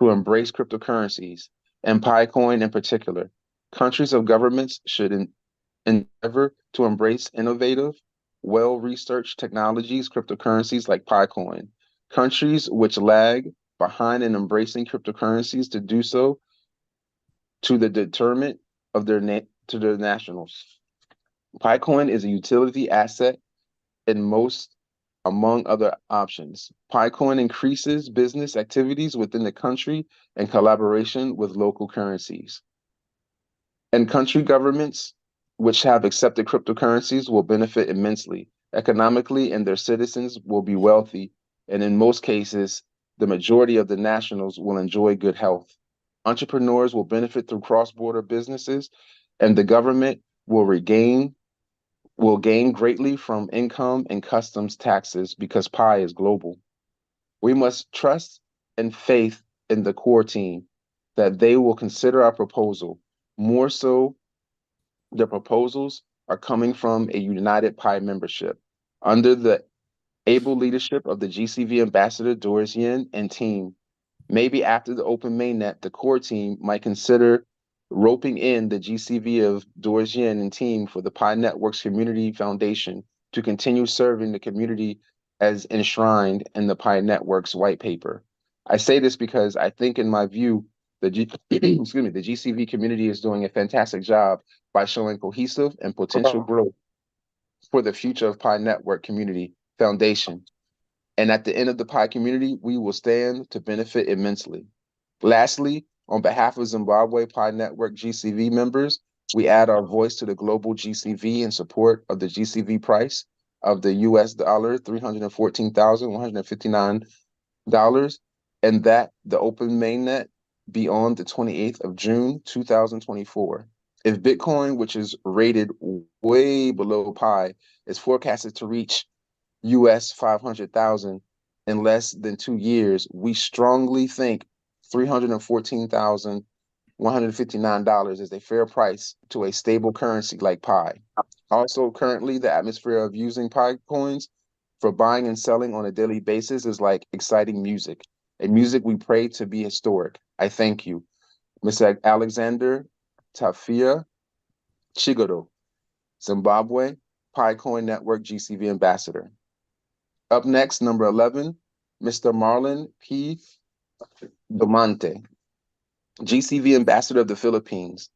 to embrace cryptocurrencies, and PiCoin in particular. Countries of governments should endeavor to embrace innovative, well-researched technologies, cryptocurrencies like PiCoin. Countries which lag behind in embracing cryptocurrencies to do so to the detriment of their nationals. PiCoin is a utility asset in most, among other options. PiCoin increases business activities within the country and collaboration with local currencies. And country governments which have accepted cryptocurrencies will benefit immensely economically, and their citizens will be wealthy. And in most cases, the majority of the nationals will enjoy good health. Entrepreneurs will benefit through cross-border businesses, and the government will regain will gain greatly from income and customs taxes because Pi is global. We must trust and faith in the core team that they will consider our proposal. More so, the proposals are coming from a United Pi membership under the able leadership of the GCV ambassador Doris Yin and team. Maybe after the open mainnet, the core team might consider roping in the GCV of Doris Yin and team for the Pi Networks Community Foundation to continue serving the community as enshrined in the Pi Networks white paper. I say this because I think, in my view, excuse me, the GCV community is doing a fantastic job by showing cohesive and potential growth for the future of Pi Network Community Foundation. And at the end of the Pi community, we will stand to benefit immensely. Lastly, on behalf of Zimbabwe Pi Network GCV members, we add our voice to the global GCV in support of the GCV price of the US dollar $314,159, and that the open mainnet be on the 28th of June 2024. If Bitcoin, which is rated way below Pi, is forecasted to reach US 500,000 in less than 2 years, we strongly think $314,159 is a fair price to a stable currency like Pi. Also, currently, the atmosphere of using Pi coins for buying and selling on a daily basis is like exciting music, a music we pray to be historic. I thank you. Mr. Alexander Tafia Chigoro, Zimbabwe Pi Coin Network GCV Ambassador. Up next, number 11, Mr. Marlon P. Damante, GCV Ambassador of the Philippines.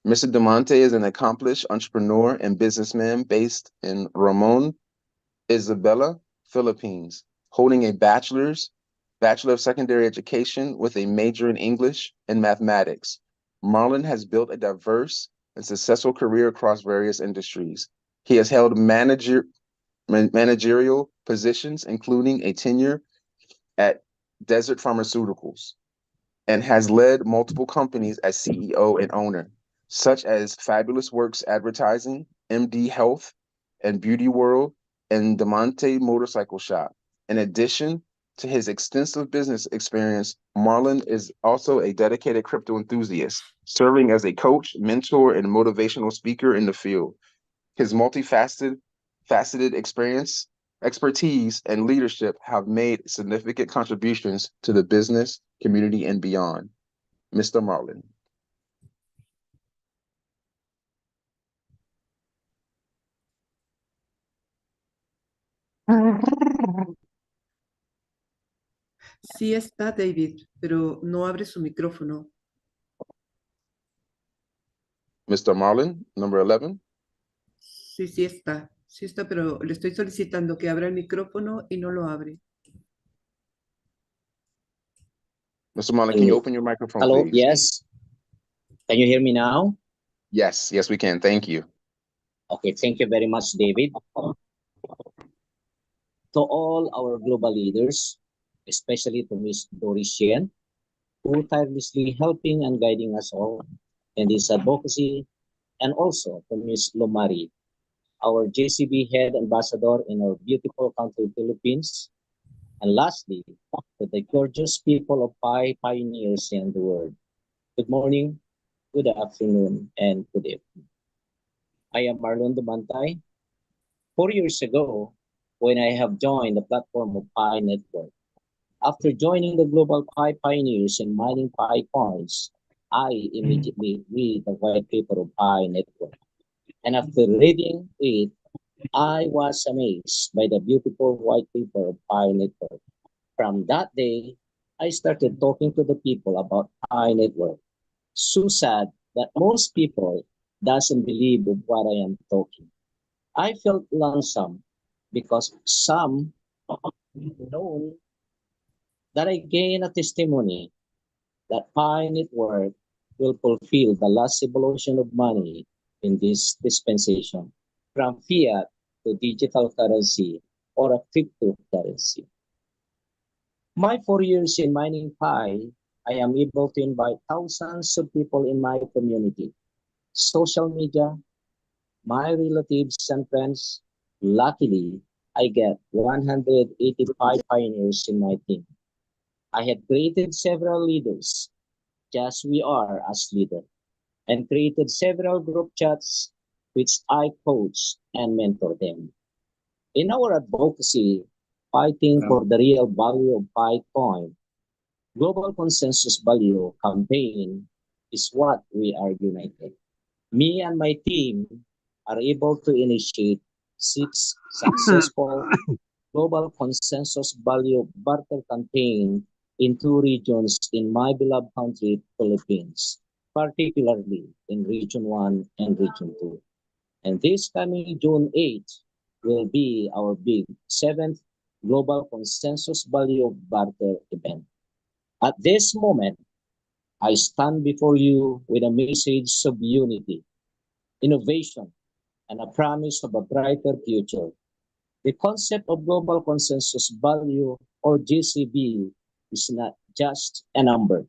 Mr. Damante is an accomplished entrepreneur and businessman based in Ramon, Isabela, Philippines, holding a Bachelor of Secondary Education with a major in English and mathematics. Marlon has built a diverse and successful career across various industries. He has held managerial positions, including a tenure at Desert Pharmaceuticals, and has led multiple companies as CEO and owner, such as Fabulous Works Advertising, MD Health, and Beauty World, and Damante Motorcycle Shop. In addition to his extensive business experience, Marlon is also a dedicated crypto enthusiast, serving as a coach, mentor, and motivational speaker in the field. His multifaceted expertise, and leadership have made significant contributions to the business community and beyond. Mr. Marlon. Sí está, David, pero no abre su micrófono. Mr. Marlon, number 11. Sí está, pero le estoy solicitando que abra el micrófono y no lo abre. Mr. Marlon, can you open your microphone, Hello, please? yes. Can you hear me now? Yes, we can. Thank you. Okay, thank you very much, David. To all our global leaders, especially to Ms. Doris Yen, who tirelessly helping and guiding us all in this advocacy, and also to Ms. Lomari, our JCB head ambassador in our beautiful country, Philippines. And lastly, to the gorgeous people of Pi pioneers in the world. Good morning, good afternoon, and good evening. I am Marlon Dumantay. 4 years ago, when I have joined the platform of Pi Network, after joining the global Pi pioneers in mining Pi coins, I immediately read the white paper of Pi Network. And after reading it, I was amazed by the beautiful white paper of Pi Network. From that day, I started talking to the people about Pi Network. So sad that most people doesn't believe of what I am talking. I felt lonesome because some known that I gain a testimony that Pi Network will fulfill the last evolution of money in this dispensation, from fiat to digital currency or a cryptocurrency. My 4 years in mining Pi, I am able to invite thousands of people in my community, social media, my relatives and friends. Luckily, I get 185 pioneers in my team. I had created several leaders, just we are as leaders, and created several group chats which I coach and mentor them. In our advocacy, fighting for the real value of Bitcoin, Global Consensus Value campaign is what we are united. Me and my team are able to initiate 6 successful Global Consensus Value barter campaign in 2 regions in my beloved country, Philippines, particularly in Region 1 and Region 2. And this coming June 8th will be our big 7th Global Consensus Value barter event. At this moment, I stand before you with a message of unity, innovation, and a promise of a brighter future. The concept of global consensus value, or GCV, is not just a number.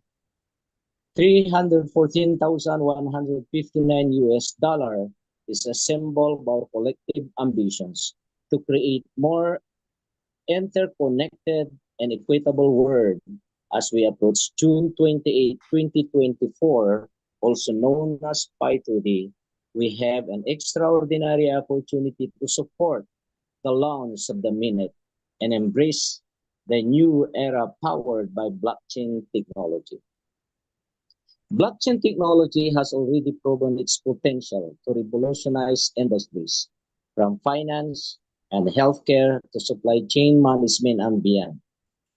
314,159 US dollar is a symbol of our collective ambitions to create more interconnected and equitable world as we approach June 28, 2024, also known as Pi 2D. We have an extraordinary opportunity to support the launch of the Minute and embrace the new era powered by blockchain technology. Blockchain technology has already proven its potential to revolutionize industries, from finance and healthcare to supply chain management and beyond.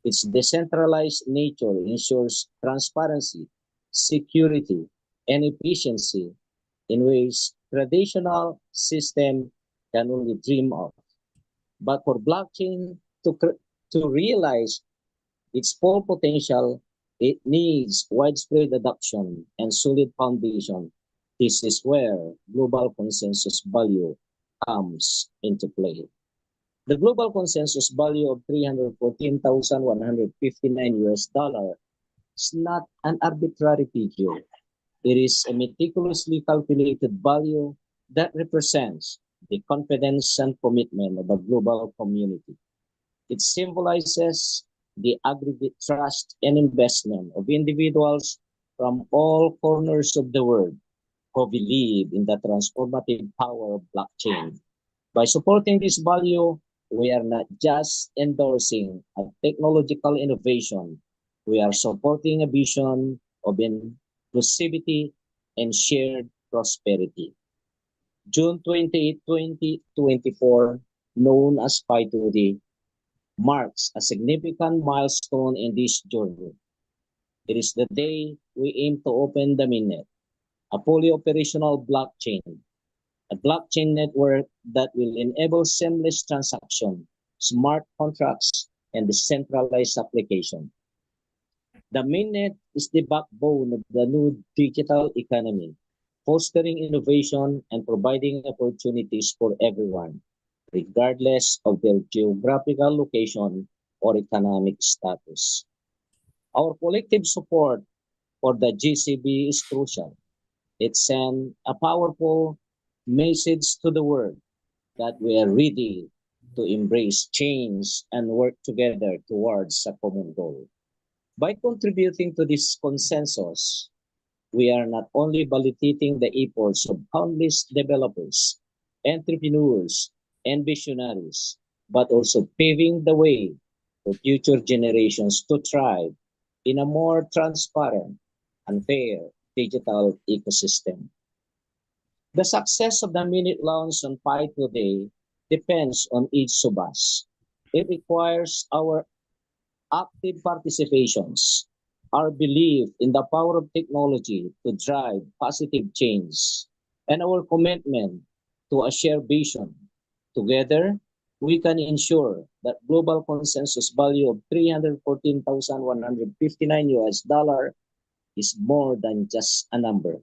Its decentralized nature ensures transparency, security, and efficiency in ways traditional systems can only dream of. But for blockchain to realize its full potential, it needs widespread adoption and solid foundation. This is where global consensus value comes into play. The global consensus value of 314,159 US dollar is not an arbitrary figure. It is a meticulously calculated value that represents the confidence and commitment of a global community. It symbolizes the aggregate trust and investment of individuals from all corners of the world who believe in the transformative power of blockchain. By supporting this value, we are not just endorsing a technological innovation, we are supporting a vision of inclusivity and shared prosperity. June 28, 2024, known as Pi 2D, marks a significant milestone in this journey. It is the day we aim to open the Minute, a fully operational blockchain, a blockchain network that will enable seamless transaction, smart contracts, and decentralized application. The Minute is the backbone of the new digital economy, fostering innovation and providing opportunities for everyone, regardless of their geographical location or economic status. Our collective support for the GCB is crucial. It sends a powerful message to the world that we are ready to embrace change and work together towards a common goal. By contributing to this consensus, we are not only validating the efforts of countless developers, entrepreneurs, and visionaries, but also paving the way for future generations to thrive in a more transparent and fair digital ecosystem. The success of the Minute launch on Pi today depends on each of us. It requires our active participations, our belief in the power of technology to drive positive change, and our commitment to a shared vision. Together, we can ensure that global consensus value of 314,159 US dollar is more than just a number.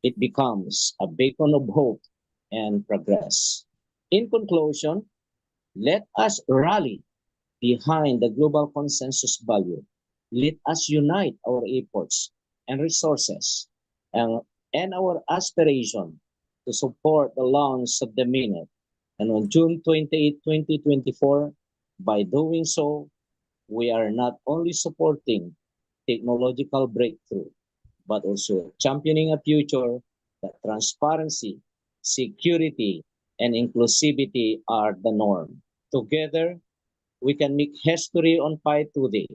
It becomes a beacon of hope and progress. In conclusion, let us rally behind the global consensus value. Let us unite our efforts and resources and our aspiration to support the launch of the Minute. And on June 28, 2024, by doing so, we are not only supporting technological breakthrough, but also championing a future that transparency, security, and inclusivity are the norm. Together, we can make history on Pi today.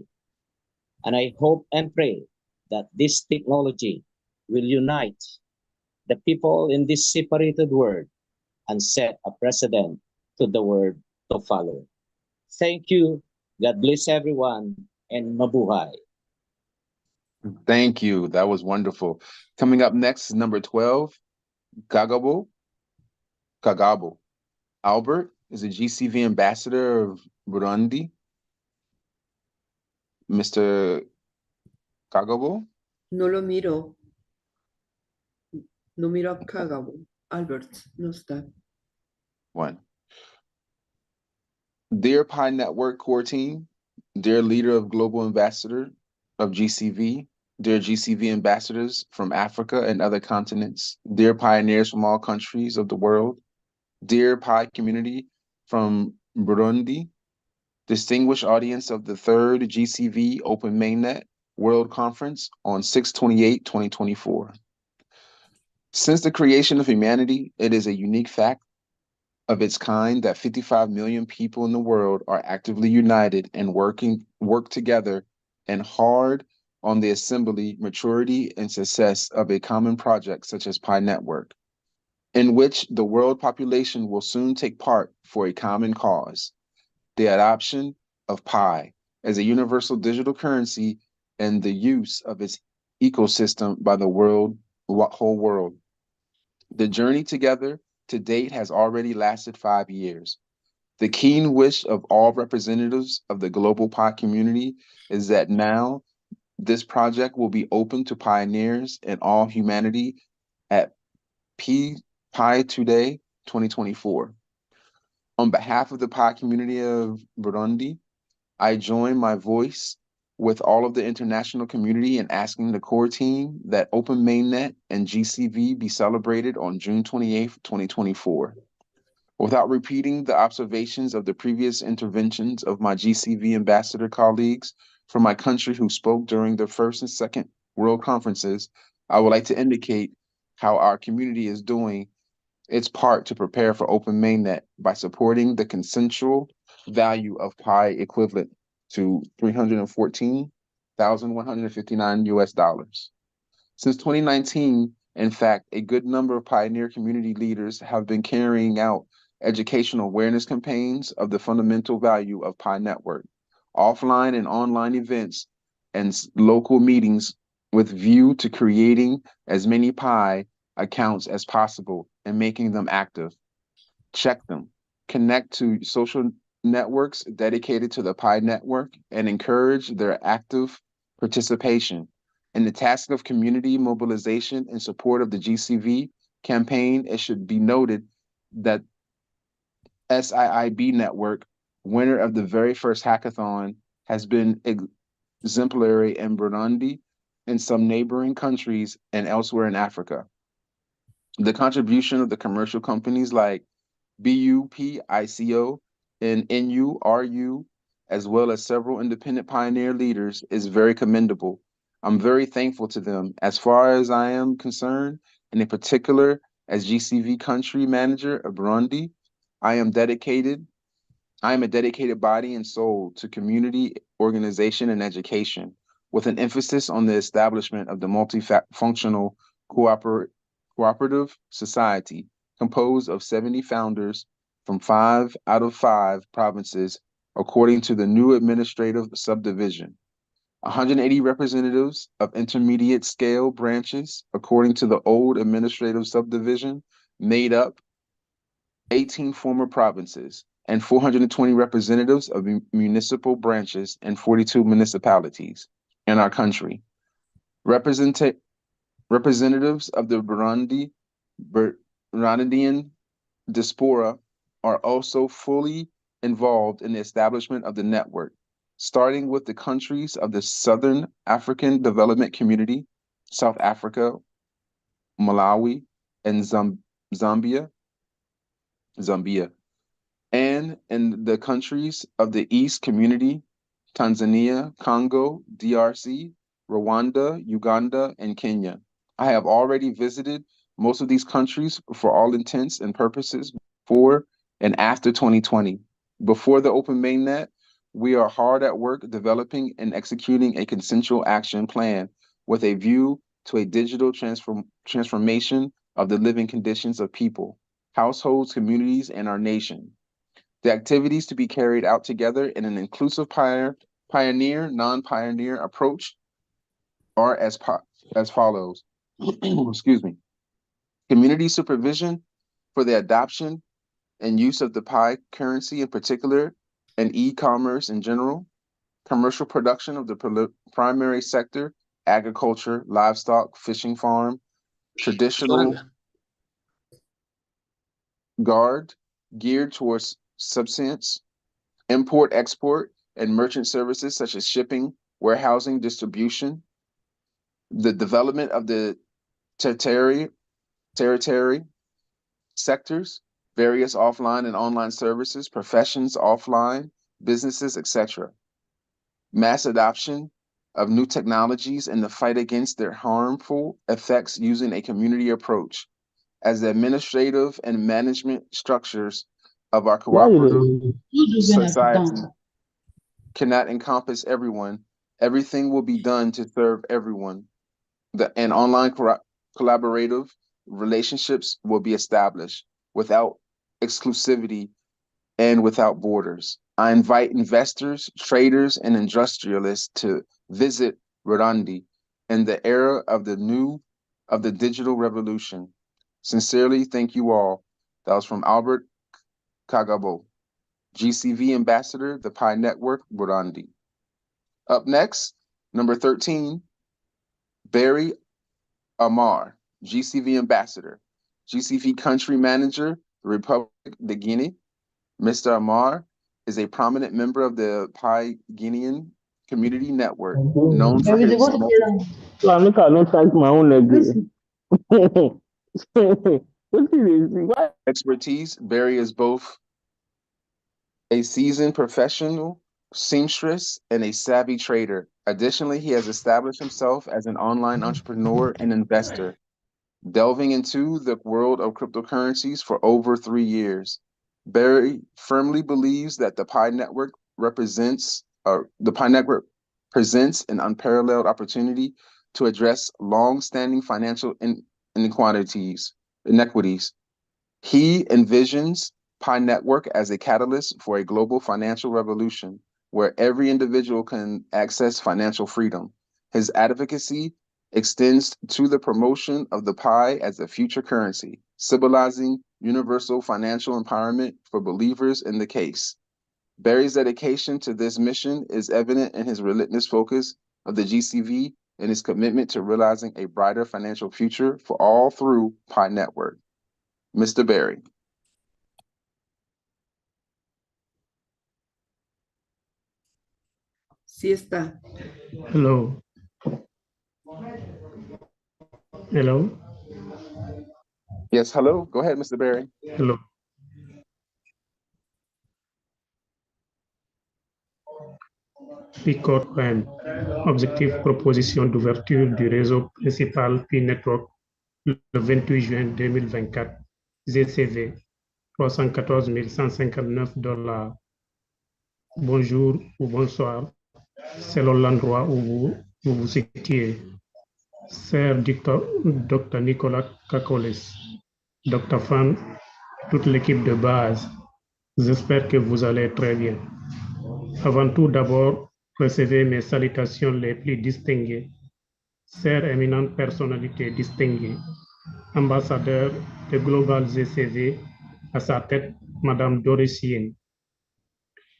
And I hope and pray that this technology will unite the people in this separated world and set a precedent to the world to follow. Thank you. God bless everyone and mabuhay. Thank you. That was wonderful. Coming up next is number 12, Kagabo. Kagabo. Albert is a GCV ambassador of Burundi. Mr. Kagabo? No lo miro. No miro a Kagabo. Albert, no está. One. Dear Pi Network core team, dear leader of global ambassador of GCV, dear GCV ambassadors from Africa and other continents, dear pioneers from all countries of the world, dear Pi community from Burundi, distinguished audience of the third GCV Open Mainnet World Conference on 6/28/2024. Since the creation of humanity, it is a unique fact of its kind that 55 million people in the world are actively united and work together and hard on the assembly, maturity, and success of a common project such as Pi Network, in which the world population will soon take part for a common cause, the adoption of Pi as a universal digital currency and the use of its ecosystem by the whole world. The journey together to date has already lasted 5 years. The keen wish of all representatives of the global Pi community is that now this project will be open to pioneers and all humanity at Pi Today 2024. On behalf of the Pi community of Burundi, I join my voice with all of the international community in asking the core team that Open Mainnet and GCV be celebrated on June 28th, 2024. Without repeating the observations of the previous interventions of my GCV ambassador colleagues from my country who spoke during the first and second World Conferences, I would like to indicate how our community is doing its part to prepare for Open Mainnet by supporting the consensual value of Pi equivalent to $314,159 US. Since 2019, in fact, a good number of pioneer community leaders have been carrying out educational awareness campaigns of the fundamental value of Pi Network, offline and online events, and local meetings with view to creating as many Pi accounts as possible and making them active. Check them. Connect to social networks dedicated to the Pi Network and encourage their active participation. In the task of community mobilization in support of the GCV campaign, it should be noted that SIIB Network, winner of the very first hackathon, has been exemplary in Burundi, in some neighboring countries, and elsewhere in Africa. The contribution of the commercial companies like BUPICO and NURU, as well as several independent pioneer leaders, is very commendable. I'm very thankful to them. As far as I am concerned, and in particular, as GCV country manager of Burundi, I am a dedicated body and soul to community organization and education, with an emphasis on the establishment of the multifunctional cooperative society composed of 70 founders from 5 out of 5 provinces, according to the new administrative subdivision. 180 representatives of intermediate scale branches, according to the old administrative subdivision, made up 18 former provinces, and 420 representatives of municipal branches in 42 municipalities in our country. Representatives of the Burundian diaspora are also fully involved in the establishment of the network, starting with the countries of the Southern African Development Community, South Africa, Malawi, and Zambia, and in the countries of the East Community, Tanzania, Congo, DRC, Rwanda, Uganda, and Kenya. I have already visited most of these countries for all intents and purposes before and after 2020. Before the open mainnet, we are hard at work developing and executing a consensual action plan with a view to a digital transformation of the living conditions of people, households, communities, and our nation. The activities to be carried out together in an inclusive pioneer, non-pioneer approach are as follows. Excuse me. Community supervision for the adoption and use of the Pi currency in particular, and e-commerce in general. Commercial production of the primary sector, agriculture, livestock, fishing farm, traditional guard geared towards subsistence, import, export, and merchant services such as shipping, warehousing, distribution, the development of the tertiary sectors, various offline and online services, professions offline, businesses, etc. Mass adoption of new technologies in the fight against their harmful effects using a community approach, as the administrative and management structures of our cooperative society cannot encompass everyone. Everything will be done to serve everyone. And online collaborative relationships will be established without exclusivity and without borders. I invite investors, traders, and industrialists to visit Rwanda in the era of the digital revolution. Sincerely, thank you all. That was from Albert Kagabo, GCV Ambassador, the Pi Network, Burundi. Up next, number 13, Barry Amar, GCV Ambassador, GCV Country Manager, the Republic of Guinea. Mr. Amar is a prominent member of the Pi Guinean Community Network, known for his expertise. Barry is both a seasoned professional seamstress and a savvy trader. Additionally, he has established himself as an online entrepreneur and investor, delving into the world of cryptocurrencies for over 3 years. Barry firmly believes that the Pi Network presents an unparalleled opportunity to address long-standing financial inequities. He envisions Pi Network as a catalyst for a global financial revolution where every individual can access financial freedom. His advocacy extends to the promotion of the Pi as a future currency, symbolizing universal financial empowerment for believers in the case. Barry's dedication to this mission is evident in his relentless focus of the GCV and his commitment to realizing a brighter financial future for all through Pi Network. Mr. Barry. Sí está. Hello. Hello. Yes, hello. Go ahead, Mr. Barry. Hello. PICORM, objectif proposition d'ouverture du réseau principal Pi Network le 28 juin 2024, GCV, $314 159. Bonjour ou bonsoir, selon l'endroit où vous vous situez. Cher Dr. Nicolas Kakolis, Dr. Fan, toute l'équipe de base, j'espère que vous allez très bien. Avant tout, d'abord, recevez mes salutations les plus distinguées. Chères éminentes personnalités distinguées, ambassadeur de Global GCV, à sa tête, Madame Doris Yin.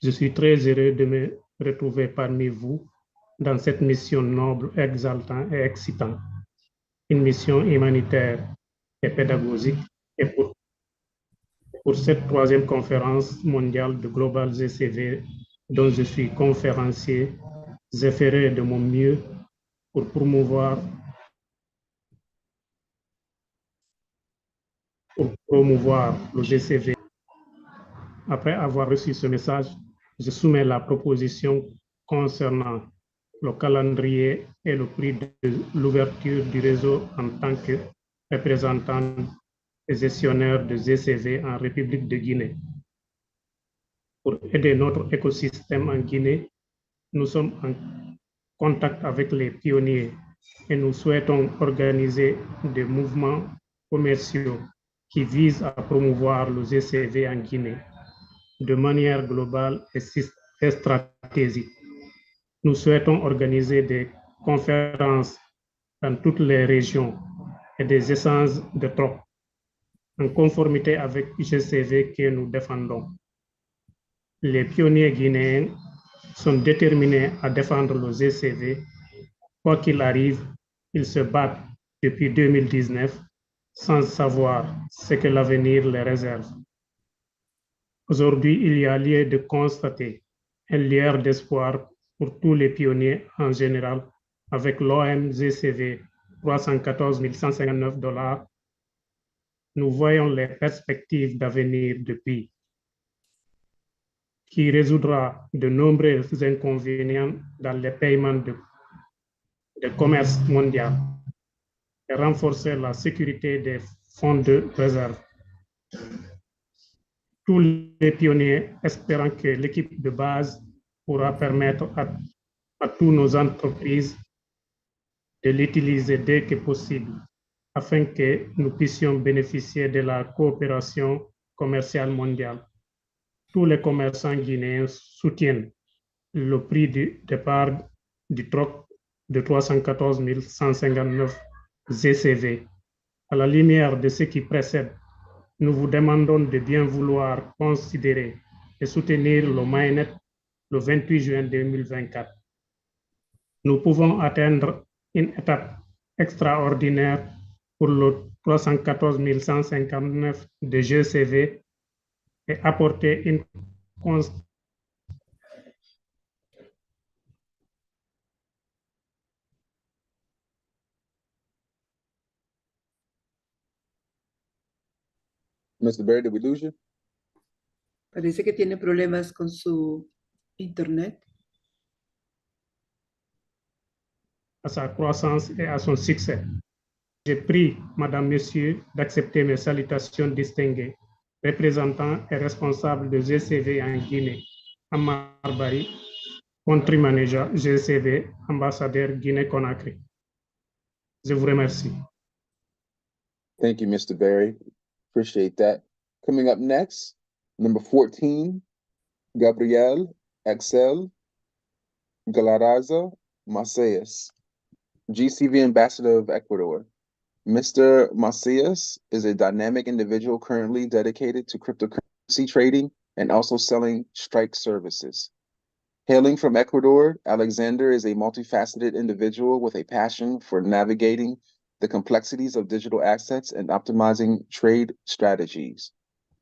Je suis très heureux de me retrouver parmi vous dans cette mission noble, exaltante et excitante. Une mission humanitaire et pédagogique et pour cette 3e conférence mondiale de Global GCV dont je suis conférencier, je ferai de mon mieux pour promouvoir pour promouvoir le GCV. Après avoir reçu ce message, je soumets la proposition concernant le calendrier et le prix de l'ouverture du réseau en tant que représentant et gestionnaire de GCV en République de Guinée. Pour aider notre écosystème en Guinée, nous sommes en contact avec les pionniers et nous souhaitons organiser des mouvements commerciaux qui visent à promouvoir le GCV en Guinée de manière globale et stratégique. Nous souhaitons organiser des conférences dans toutes les régions et des échanges de troc en conformité avec GCV que nous défendons. Les pionniers guinéens sont déterminés à défendre le GCV. Quoi qu'il arrive, ils se battent depuis 2019 sans savoir ce que l'avenir les réserve. Aujourd'hui, il y a lieu de constater un lueur d'espoir pour tous les pionniers en général avec l'OMGCV 314 159 $. Nous voyons les perspectives d'avenir depuis qui résoudra de nombreux inconvénients dans les paiements de commerce mondial et renforcer la sécurité des fonds de réserve. Tous les pionniers espérant que l'équipe de base pourra permettre à toutes nos entreprises de l'utiliser dès que possible afin que nous puissions bénéficier de la coopération commerciale mondiale. Tous les commerçants guinéens soutiennent le prix du départ du troc de 314 159 GCV. À la lumière de ce qui précède, nous vous demandons de bien vouloir considérer et soutenir le mainnet le 28 juin 2024. Nous pouvons atteindre une étape extraordinaire pour le 314 159 de GCV et apporter une Mr. Berry, did we lose you? Parece que tiene problemas con su internet. À sa croissance et à son succès. Je prie, Madame, Monsieur, d'accepter mes salutations distinguées, représentant et responsable de GCV en Guinée, Amar Bari, country manager GCV, ambassadeur Guinée-Conakry. Je vous remercie. Thank you, Mr. Berry. Appreciate that. Coming up next, number 14, Gabriel Axel Galaraza Macias, GCV Ambassador of Ecuador. Mr. Macias is a dynamic individual currently dedicated to cryptocurrency trading and also selling strike services. Hailing from Ecuador, Alexander is a multifaceted individual with a passion for navigating the complexities of digital assets and optimizing trade strategies.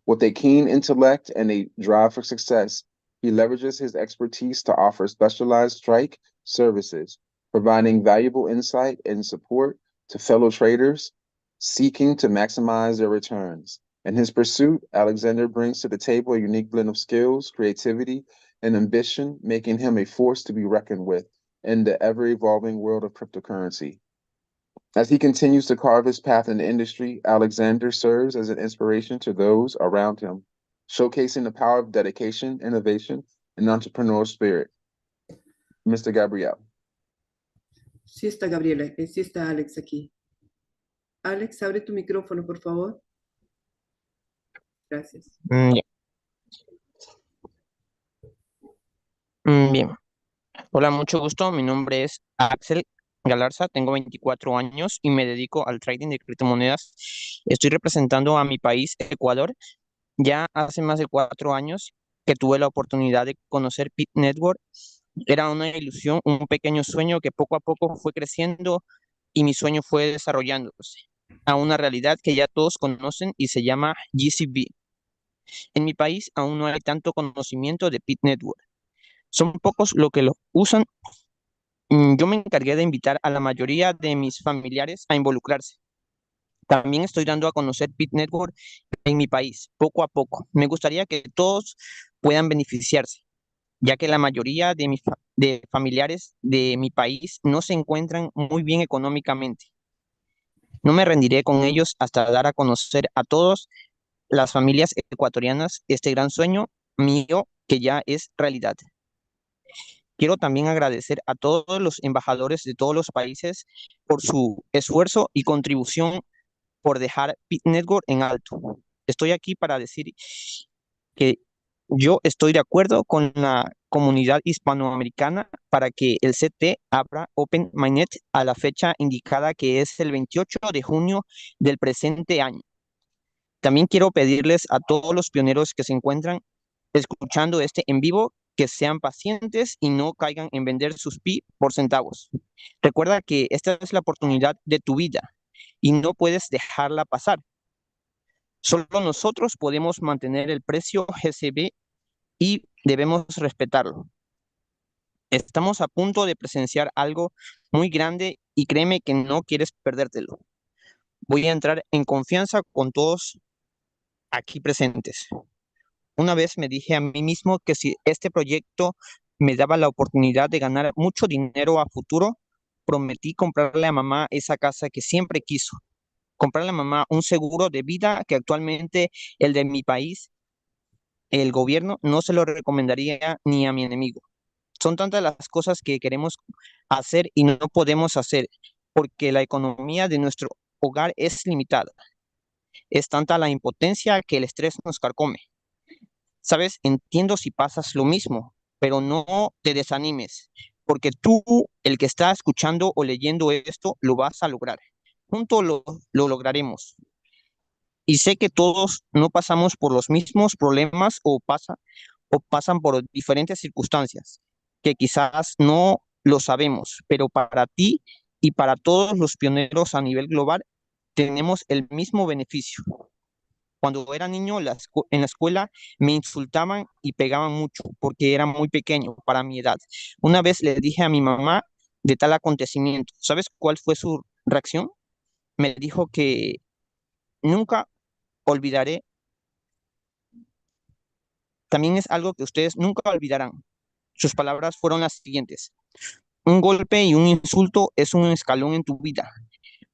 With a keen intellect and a drive for success, he leverages his expertise to offer specialized strike services, providing valuable insight and support to fellow traders seeking to maximize their returns. In his pursuit, Alexander brings to the table a unique blend of skills, creativity, and ambition, making him a force to be reckoned with in the ever-evolving world of cryptocurrency. As he continues to carve his path in the industry, Alexander serves as an inspiration to those around him, showcasing the power of dedication, innovation, and entrepreneurial spirit. Mr. Gabriel. Sí está Gabriela, sí está Alex aquí. Alex, abre tu micrófono, por favor. Gracias. Bien. Hola, mucho gusto. Mi nombre es Axel Galarza, tengo 24 años y me dedico al trading de criptomonedas. Estoy representando a mi país, Ecuador. Ya hace más de 4 años que tuve la oportunidad de conocer Pit Network. Era una ilusión, un pequeño sueño que poco a poco fue creciendo y mi sueño fue desarrollándose a una realidad que ya todos conocen y se llama GCV. En mi país aún no hay tanto conocimiento de Pit Network. Son pocos los que lo usan. Yo me encargué de invitar a la mayoría de mis familiares a involucrarse. También estoy dando a conocer Pit Network en mi país, poco a poco. Me gustaría que todos puedan beneficiarse, ya que la mayoría de de familiares de mi país no se encuentran muy bien económicamente. No me rendiré con ellos hasta dar a conocer a todas las familias ecuatorianas este gran sueño mío que ya es realidad. Quiero también agradecer a todos los embajadores de todos los países por su esfuerzo y contribución por dejar Pit Network en alto. Estoy aquí para decir que yo estoy de acuerdo con la comunidad hispanoamericana para que el CT abra Open Mainnet a la fecha indicada, que es el 28 de junio del presente año. También quiero pedirles a todos los pioneros que se encuentran escuchando este en vivo que sean pacientes y no caigan en vender sus pi por centavos. Recuerda que esta es la oportunidad de tu vida y no puedes dejarla pasar. Solo nosotros podemos mantener el precio GCV y debemos respetarlo. Estamos a punto de presenciar algo muy grande y créeme que no quieres perdértelo. Voy a entrar en confianza con todos aquí presentes. Una vez me dije a mí mismo que si este proyecto me daba la oportunidad de ganar mucho dinero a futuro, prometí comprarle a mamá esa casa que siempre quiso. Comprarle a mamá un seguro de vida que actualmente el de mi país, el gobierno, no se lo recomendaría ni a mi enemigo. Son tantas las cosas que queremos hacer y no podemos hacer porque la economía de nuestro hogar es limitada. Es tanta la impotencia que el estrés nos carcome. Sabes, entiendo si pasas lo mismo, pero no te desanimes, porque tú, el que está escuchando o leyendo esto, lo vas a lograr. Juntos lo lograremos. Y sé que todos no pasamos por los mismos problemas o pasan por diferentes circunstancias, que quizás no lo sabemos, pero para ti y para todos los pioneros a nivel global tenemos el mismo beneficio. Cuando era niño en la escuela me insultaban y pegaban mucho porque era muy pequeño para mi edad. Una vez le dije a mi mamá de tal acontecimiento. ¿Sabes cuál fue su reacción? Me dijo que nunca olvidaré. También es algo que ustedes nunca olvidarán. Sus palabras fueron las siguientes: un golpe y un insulto es un escalón en tu vida.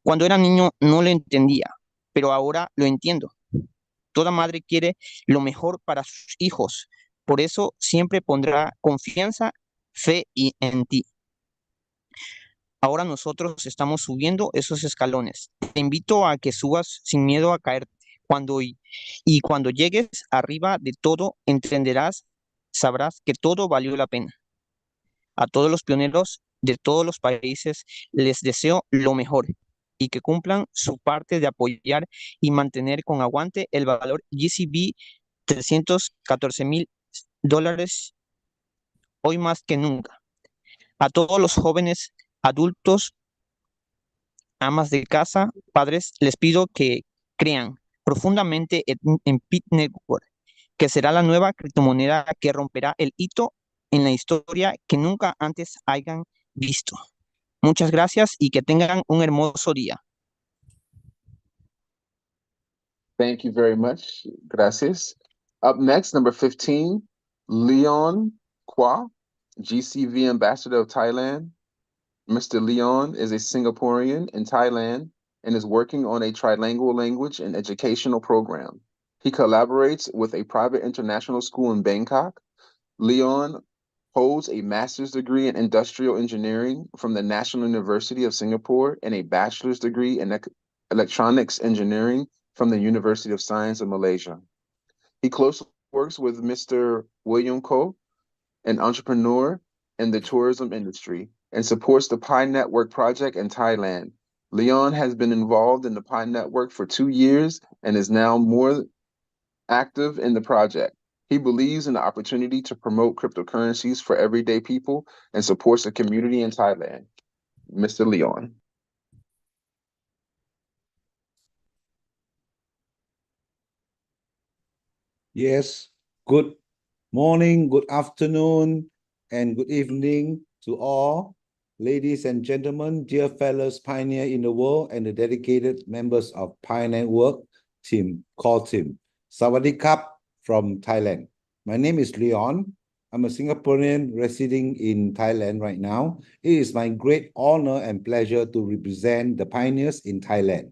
Cuando era niño no lo entendía, pero ahora lo entiendo. Toda madre quiere lo mejor para sus hijos. Por eso siempre pondrá confianza, fe en ti. Ahora nosotros estamos subiendo esos escalones. Te invito a que subas sin miedo a caerte. Y cuando llegues arriba de todo, entenderás, sabrás que todo valió la pena. A todos los pioneros de todos los países les deseo lo mejor y que cumplan su parte de apoyar y mantener con aguante el valor GCV $314,000 hoy más que nunca. A todos los jóvenes, adultos, amas de casa, padres, les pido que crean profundamente en Pit Network, que será la nueva criptomoneda que romperá el hito en la historia que nunca antes hayan visto. Muchas gracias y que tengan un hermoso día. Thank you very much. Gracias. Up next, number 15, Leon Kwa, GCV Ambassador of Thailand. Mr. Leon is a Singaporean in Thailand and is working on a trilingual language and educational program. He collaborates with a private international school in Bangkok. Leon holds a master's degree in industrial engineering from the National University of Singapore and a bachelor's degree in electronics engineering from the University of Science of Malaysia. He closely works with Mr. William Ko, an entrepreneur in the tourism industry, and supports the Pi Network project in Thailand. Leon has been involved in the Pi Network for 2 years and is now more active in the project. He believes in the opportunity to promote cryptocurrencies for everyday people and supports the community in Thailand. Mr. Leon. Yes, good morning, good afternoon, and good evening to all. ladies and gentlemen, dear fellows pioneer in the world and the dedicated members of Pioneer Work team, call team. Sawadee Krap from Thailand. My name is Leon. I'm a Singaporean residing in Thailand right now. It is my great honor and pleasure to represent the pioneers in Thailand.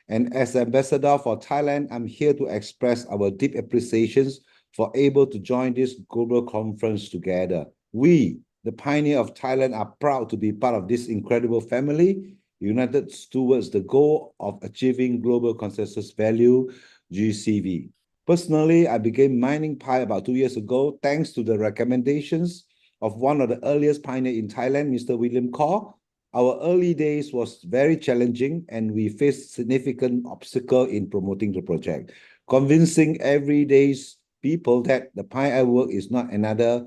And as ambassador for Thailand, I'm here to express our deep appreciations for able to join this global conference together. We, the pioneer of Thailand, are proud to be part of this incredible family, united towards the goal of achieving global consensus value, GCV. Personally, I began mining Pi about 2 years ago, thanks to the recommendations of one of the earliest pioneers in Thailand, Mr. William Kaur. Our early days was very challenging and we faced significant obstacle in promoting the project, convincing everyday's people that the pioneer work is not another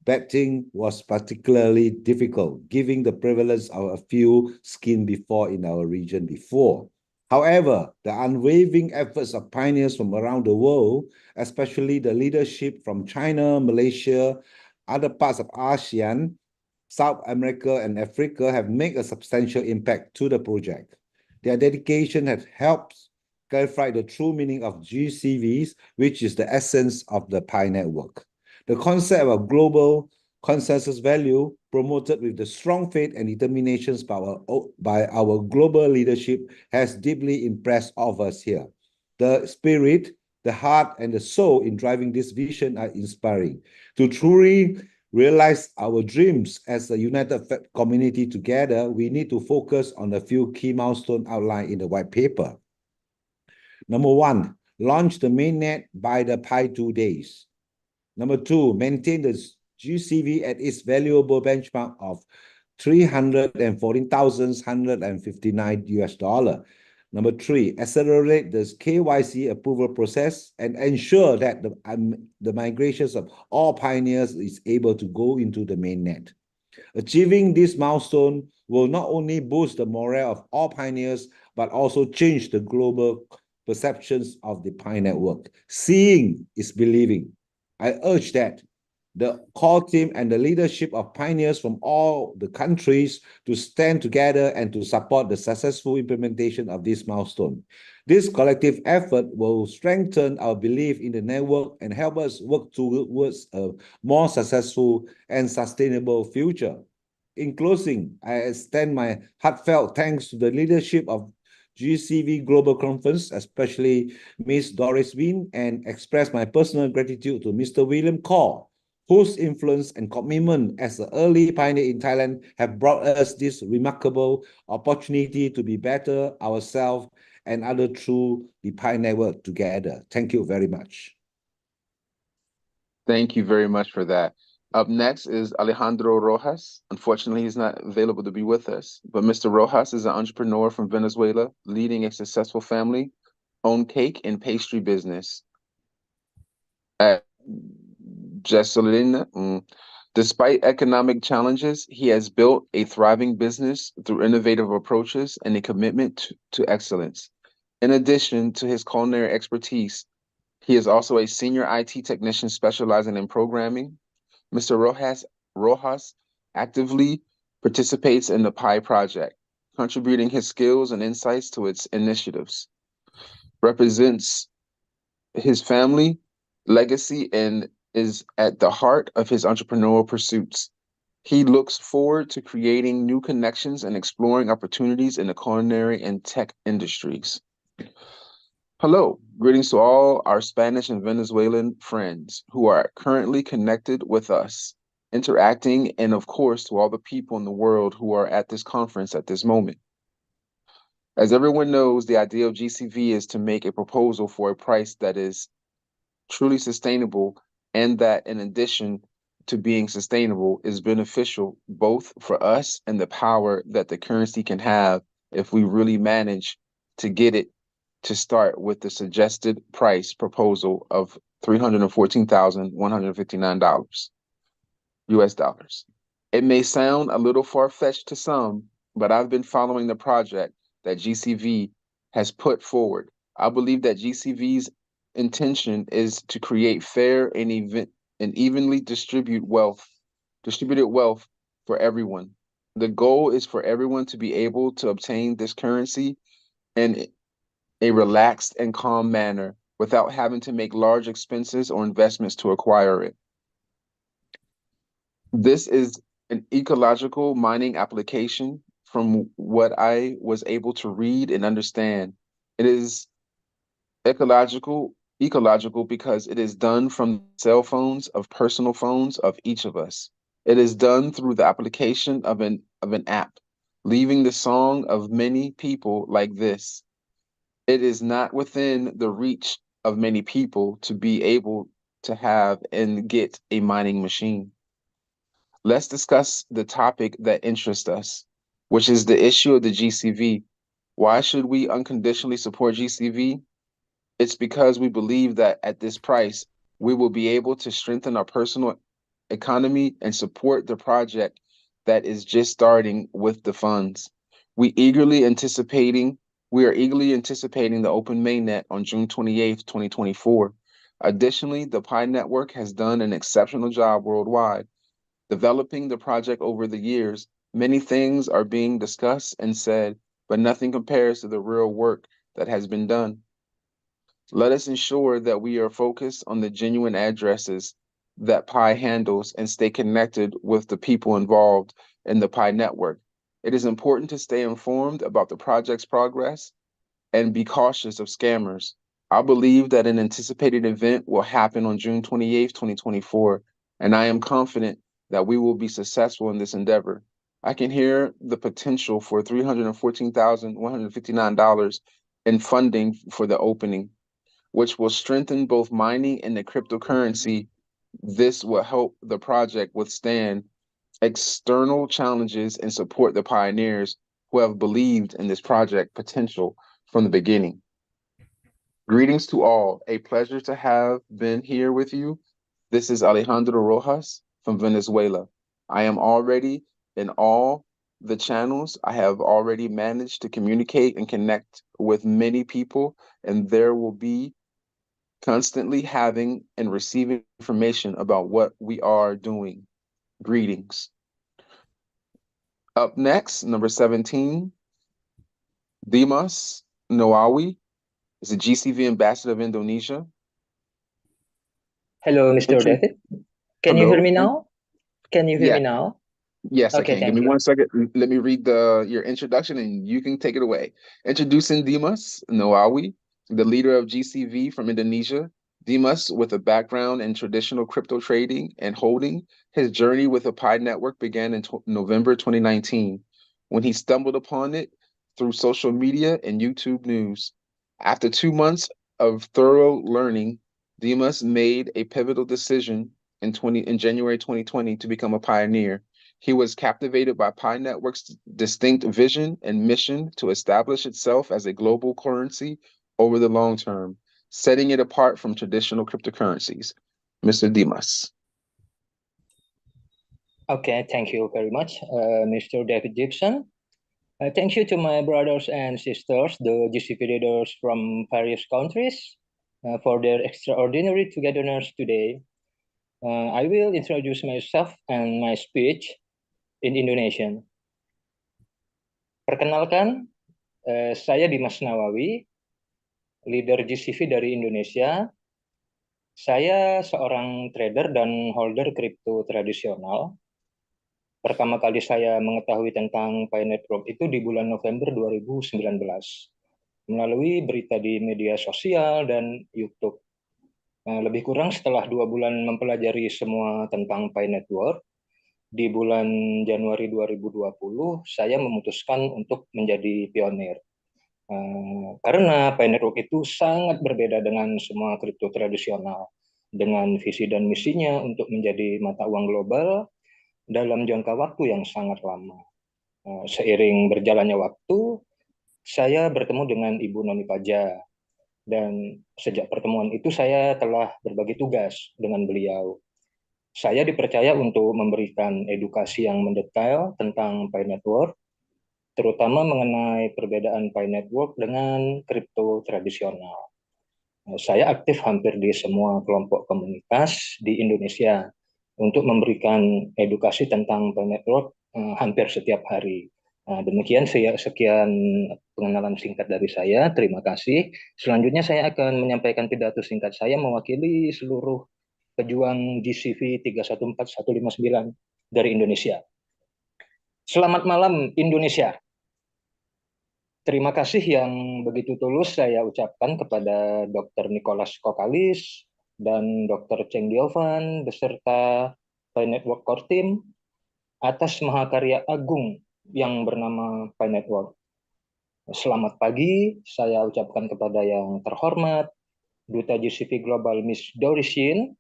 bad thing was particularly difficult, given the prevalence of a few schemes before in our region before. However, the unwavering efforts of pioneers from around the world, especially the leadership from China, Malaysia, other parts of ASEAN, South America and Africa have made a substantial impact to the project. Their dedication has helped clarify the true meaning of GCVs, which is the essence of the Pi Network. The concept of global consensus value promoted with the strong faith and determinations by our global leadership has deeply impressed all of us here. The spirit, the heart, and the soul in driving this vision are inspiring. To truly realize our dreams as a united community together, we need to focus on a few key milestones outlined in the white paper. Number 1, launch the mainnet by the Pi 2 days. Number 2, maintain the GCV at its valuable benchmark of $314,159. Number 3, accelerate the KYC approval process and ensure that the migrations of all pioneers is able to go into the mainnet. Achieving this milestone will not only boost the morale of all pioneers, but also change the global perceptions of the Pi Network. Seeing is believing. I urge that the core team and the leadership of pioneers from all the countries to stand together and to support the successful implementation of this milestone. This collective effort will strengthen our belief in the network and help us work towards a more successful and sustainable future. In closing, I extend my heartfelt thanks to the leadership of GCV Global Conference, especially Ms. Doris Wynn, and express my personal gratitude to Mr. William Kaur, whose influence and commitment as an early pioneer in Thailand have brought us this remarkable opportunity to be better ourselves and other through the Pi Network together. Thank you very much. Thank you very much for that. Up next is Alejandro Rojas. Unfortunately, he's not available to be with us, but Mr. Rojas is an entrepreneur from Venezuela, leading a successful family-owned cake and pastry business at Jesolina. Despite economic challenges, he has built a thriving business through innovative approaches and a commitment to excellence. In addition to his culinary expertise, he is also a senior IT technician specializing in programming. Mr. Rojas actively participates in the Pi project, contributing his skills and insights to its initiatives, represents his family legacy, and is at the heart of his entrepreneurial pursuits. He looks forward to creating new connections and exploring opportunities in the culinary and tech industries. Hello, greetings to all our Spanish and Venezuelan friends who are currently connected with us, interacting, and of course to all the people in the world who are at this conference at this moment. As everyone knows, the idea of GCV is to make a proposal for a price that is truly sustainable and that in addition to being sustainable is beneficial both for us and the power that the currency can have if we really manage to get it to start with the suggested price proposal of $314,159 US dollars. It may sound a little far-fetched to some, but I've been following the project that GCV has put forward. I believe that GCV's intention is to create fair and evenly distributed wealth for everyone. The goal is for everyone to be able to obtain this currency in a relaxed and calm manner without having to make large expenses or investments to acquire it. This is an ecological mining application from what I was able to read and understand. It is ecological because it is done from cell phones of personal phones of each of us. It is done through the application of an app, leaving the song of many people like this. It is not within the reach of many people to be able to have and get a mining machine. Let's discuss the topic that interests us, which is the issue of the GCV. Why should we unconditionally support GCV? It's because we believe that at this price, we will be able to strengthen our personal economy and support the project that is just starting with the funds. We are eagerly anticipating the open mainnet on June 28th, 2024. Additionally, the Pi Network has done an exceptional job worldwide. Developing the project over the years, many things are being discussed and said, but nothing compares to the real work that has been done. Let us ensure that we are focused on the genuine addresses that Pi handles and stay connected with the people involved in the Pi network. It is important to stay informed about the project's progress and be cautious of scammers. I believe that an anticipated event will happen on June 28th, 2024, and I am confident that we will be successful in this endeavor. I can hear the potential for $314,159 in funding for the opening, which will strengthen both mining and the cryptocurrency. This will help the project withstand external challenges and support the pioneers who have believed in this project potential from the beginning. Greetings to all. A pleasure to have been here with you. This is Alejandro Rojas from Venezuela. I am already in all the channels. I have already managed to communicate and connect with many people, and there will be constantly having and receiving information about what we are doing. Greetings. Up next, number 17, Dimas Noawi is the GCV ambassador of Indonesia. Hello, Mr. David. Can you hear me now? Can you hear me now? Yes, Okay, I can. Give thank me you. 1 second. Let me read your introduction and you can take it away. Introducing Dimas Noawi, the leader of GCV from Indonesia. Dimas, with a background in traditional crypto trading and holding, his journey with the Pi network began in November 2019 when he stumbled upon it through social media and YouTube news. After 2 months of thorough learning, Dimas made a pivotal decision in January 2020 to become a pioneer. He was captivated by Pi Network's distinct vision and mission to establish itself as a global currency over the long term, setting it apart from traditional cryptocurrencies. Mr. Dimas. Okay, thank you very much, Mr. David Gibson. Thank you to my brothers and sisters, the GCV leaders from various countries, for their extraordinary togetherness today. I will introduce myself and my speech in Indonesian. Perkenalkan, saya Dimas Nawawi, leader GCV dari Indonesia. Saya seorang trader dan holder kripto tradisional. Pertama kali saya mengetahui tentang Pi Network itu di bulan November 2019 melalui berita di media sosial dan YouTube. Lebih kurang setelah 2 bulan mempelajari semua tentang Pi Network, di bulan Januari 2020 saya memutuskan untuk menjadi pionir. Karena Pi Network itu sangat berbeda dengan semua kripto tradisional, dengan visi dan misinya untuk menjadi mata uang global dalam jangka waktu yang sangat lama. Seiring berjalannya waktu, saya bertemu dengan Ibu Noni Paja, dan sejak pertemuan itu saya telah berbagi tugas dengan beliau. Saya dipercaya untuk memberikan edukasi yang mendetail tentang Pi Network, terutama mengenai perbedaan Pi Network dengan kripto tradisional. Saya aktif hampir di semua kelompok komunitas di Indonesia untuk memberikan edukasi tentang Pi Network hampir setiap hari. Demikian sekian pengenalan singkat dari saya. Terima kasih. Selanjutnya saya akan menyampaikan pidato singkat saya mewakili seluruh pejuang GCV 314159 dari Indonesia. Selamat malam Indonesia. Terima kasih yang begitu tulus saya ucapkan kepada Dr. Nicholas Kokalis dan Dr. Cheng Diovan beserta Pi Network Core Team atas mahakarya agung yang bernama Pi Network. Selamat pagi, saya ucapkan kepada yang terhormat Duta GCV Global Miss Doris Yin.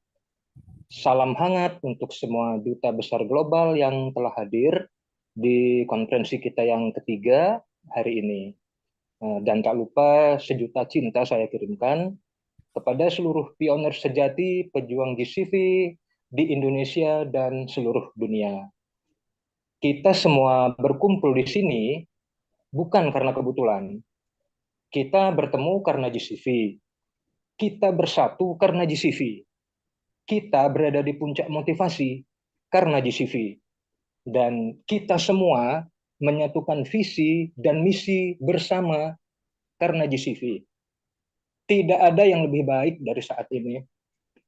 Salam hangat untuk semua duta besar global yang telah hadir di konferensi kita yang ketiga hari ini. Dan tak lupa sejuta cinta saya kirimkan kepada seluruh pionir sejati pejuang GCV di Indonesia dan seluruh dunia. Kita semua berkumpul di sini bukan karena kebetulan. Kita bertemu karena GCV. Kita bersatu karena GCV. Kita berada di puncak motivasi karena GCV. Dan kita semua menyatukan visi dan misi bersama karena GCV. Tidak ada yang lebih baik dari saat ini.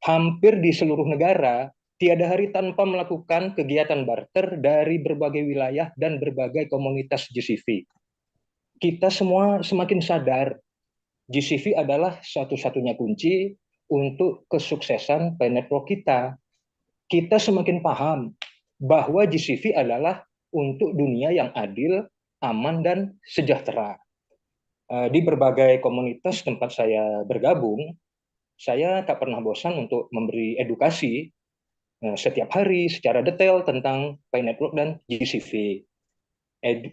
Hampir di seluruh negara, tiada hari tanpa melakukan kegiatan barter dari berbagai wilayah dan berbagai komunitas GCV. Kita semua semakin sadar GCV adalah satu-satunya kunci untuk kesuksesan Pi Network kita. Kita semakin paham bahwa GCV adalah untuk dunia yang adil, aman, dan sejahtera. Di berbagai komunitas tempat saya bergabung, saya tak pernah bosan untuk memberi edukasi setiap hari secara detail tentang Pi Network dan GCV.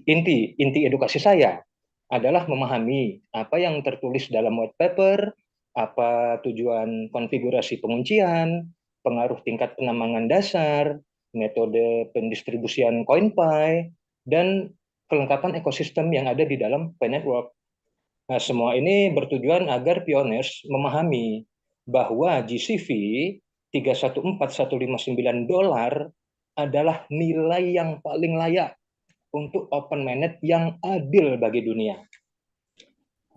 Inti edukasi saya adalah memahami apa yang tertulis dalam white paper, apa tujuan konfigurasi penguncian, pengaruh tingkat penambangan dasar, metode pendistribusian CoinPi, dan kelengkapan ekosistem yang ada di dalam Pi Network. Nah, semua ini bertujuan agar pioneers memahami bahwa GCV 314159 dolar adalah nilai yang paling layak untuk open mainnet yang adil bagi dunia.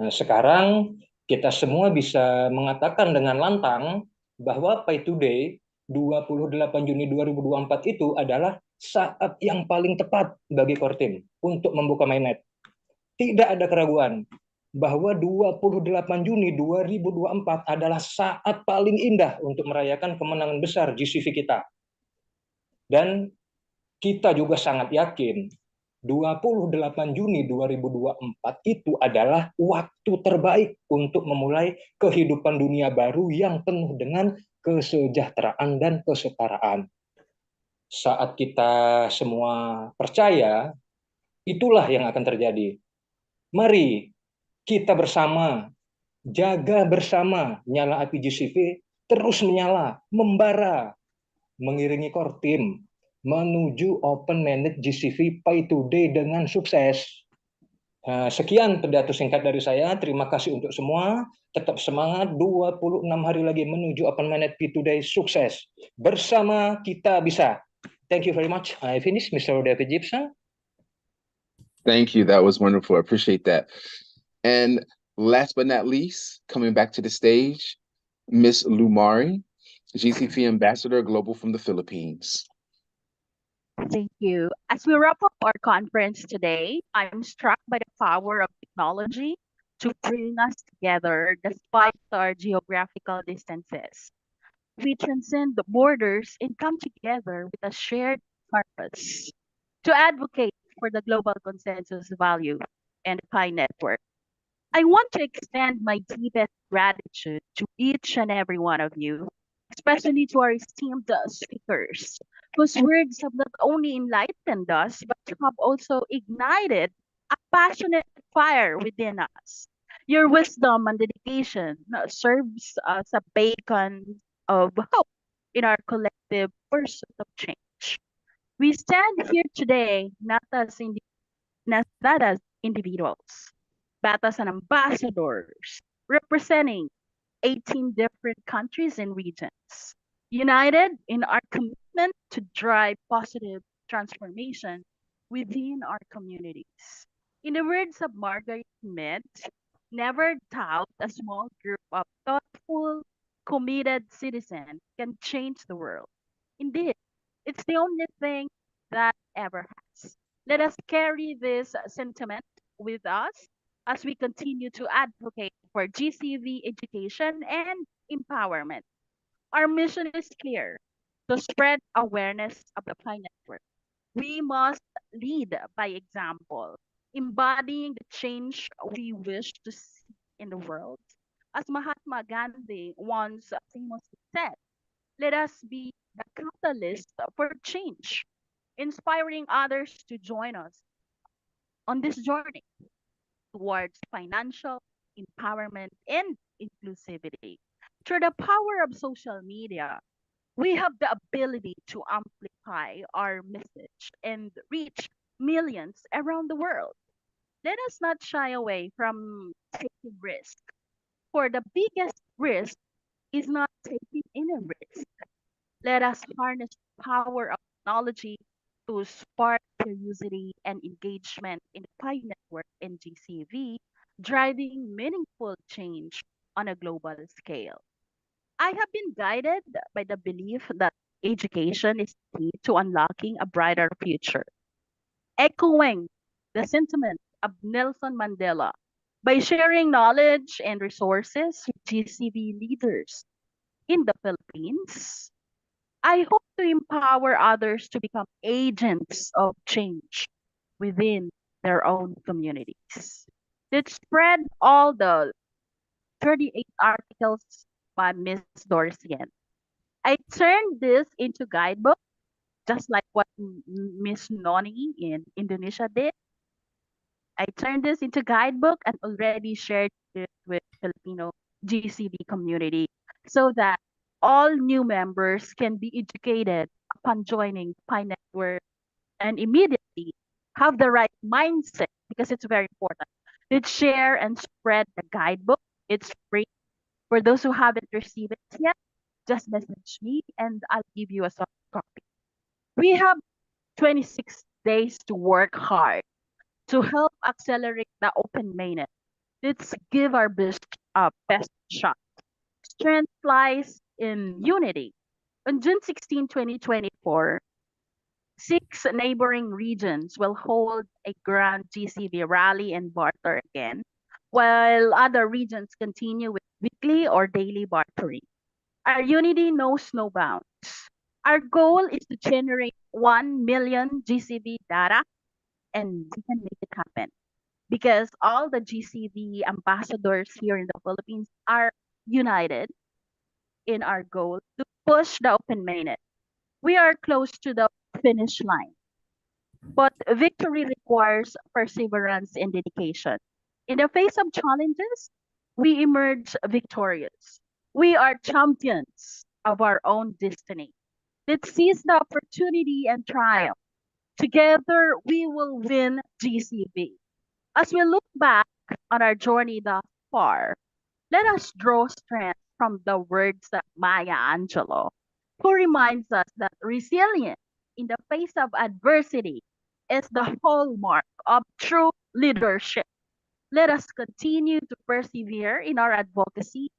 Nah, sekarang kita semua bisa mengatakan dengan lantang bahwa Pi Today 28 Juni 2024 itu adalah saat yang paling tepat bagi core team untuk membuka mainnet. Tidak ada keraguan bahwa 28 Juni 2024 adalah saat paling indah untuk merayakan kemenangan besar GCV kita. Dan kita juga sangat yakin 28 Juni 2024 itu adalah waktu terbaik untuk memulai kehidupan dunia baru yang penuh dengan kesejahteraan dan kesetaraan. Saat kita semua percaya, itulah yang akan terjadi. Mari kita bersama, jaga bersama nyala api GCV terus menyala, membara, mengiringi core team menuju open mainnet GCV Pi Today dengan sukses. Sekian pidato singkat dari saya. Terima kasih untuk semua. Tetap semangat. 26 hari lagi menuju open mainnet Pi Today sukses. Bersama kita bisa. Thank you very much. I finished, Mr. David Gibson. Thank you. That was wonderful. I appreciate that. And last but not least, coming back to the stage, Miss Lumari, GCV Ambassador Global from the Philippines. Thank you. As we wrap up our conference today, I'm struck by the power of technology to bring us together despite our geographical distances. We transcend the borders and come together with a shared purpose to advocate for the global consensus value and Pi Network. I want to extend my deepest gratitude to each and every one of you, especially to our esteemed speakers, whose words have not only enlightened us, but have also ignited a passionate fire within us. Your wisdom and dedication serves as a beacon of hope in our collective pursuit of change. We stand here today not as individuals, but as an ambassadors representing 18 different countries and regions, united in our commitment to drive positive transformation within our communities. In the words of Margaret Mead, never doubt a small group of thoughtful, committed citizens can change the world. Indeed, it's the only thing that ever has. Let us carry this sentiment with us as we continue to advocate for GCV education and empowerment. Our mission is clear: to spread awareness of the Pi Network. We must lead by example, embodying the change we wish to see in the world. As Mahatma Gandhi once famously said, let us be the catalyst for change, inspiring others to join us on this journey towards financial empowerment and inclusivity. Through the power of social media, we have the ability to amplify our message and reach millions around the world. Let us not shy away from taking risk, for the biggest risk is not taking any risk. Let us harness the power of technology to spark curiosity and engagement in the Pi Network and GCV, driving meaningful change on a global scale. I have been guided by the belief that education is key to unlocking a brighter future, echoing the sentiment of Nelson Mandela. By sharing knowledge and resources with GCV leaders in the Philippines, I hope to empower others to become agents of change within their own communities. Let's spread all the 38 articles by Miss Doris Yen. I turned this into guidebook, just like what Miss Noni in Indonesia did. I turned this into guidebook and already shared it with Filipino GCB community so that all new members can be educated upon joining Pi Network and immediately have the right mindset because it's very important. Let's share and spread the guidebook. It's free. For those who haven't received it yet, just message me and I'll give you a soft copy. We have 26 days to work hard to help accelerate the open mainnet. Let's give our best shot. Strength lies in unity. On June 16, 2024, 6 neighboring regions will hold a grand GCV rally and barter again, while other regions continue with weekly or daily bartering. Our unity knows no bounds. Our goal is to generate 1 million GCV data, and we can make it happen because all the GCV ambassadors here in the Philippines are united in our goal to push the open mainnet. We are close to the finish line, but victory requires perseverance and dedication. In the face of challenges, we emerge victorious. We are champions of our own destiny. Let's seize the opportunity and triumph. Together, we will win GCV. As we look back on our journey thus far, let us draw strength from the words of Maya Angelou, who reminds us that resilience in the face of adversity is the hallmark of true leadership. Let us continue to persevere in our advocacy,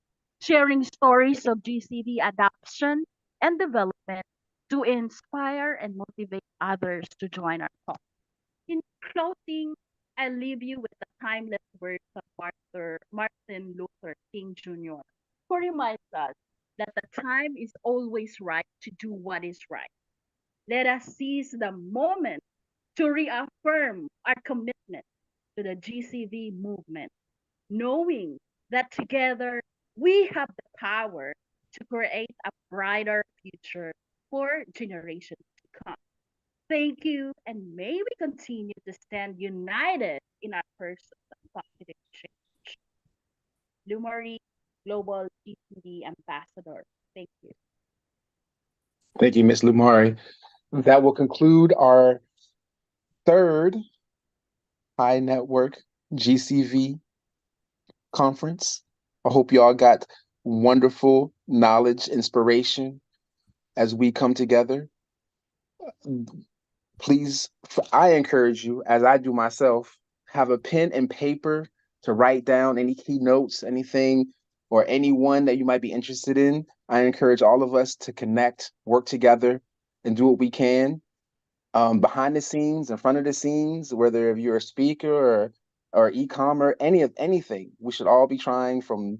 sharing stories of GCV adoption and development to inspire and motivate others to join our cause. In closing, I leave you with the timeless words of Martin Luther King Jr., who reminds us that the time is always right to do what is right. Let us seize the moment to reaffirm our commitment to the GCV movement, knowing that together we have the power to create a brighter future for generations to come. Thank you, and may we continue to stand united in our pursuit of positive change. Lumari, Global GCV Ambassador. Thank you. Thank you, Ms. Lumari. That will conclude our third Pi Network GCV conference. I hope you all got wonderful knowledge, inspiration as we come together. Please, I encourage you, as I do myself, have a pen and paper to write down any keynotes, anything, or anyone that you might be interested in. I encourage all of us to connect, work together, and do what we can behind the scenes, in front of the scenes, whether if you're a speaker or e-commerce, anything. We should all be trying from,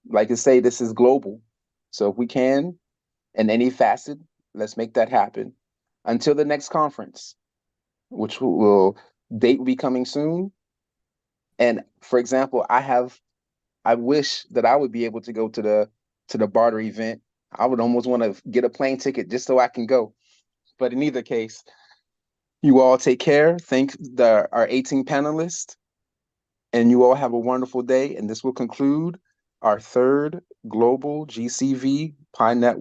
like I say, this is global. So if we can, in any facet, let's make that happen. Until the next conference, which date will be coming soon. And for example, I wish that I would be able to go to the barter event. I would almost want to get a plane ticket just so I can go. But in either case, you all take care. Thank our 18 panelists, and you all have a wonderful day. And this will conclude our third Global GCV Pi Network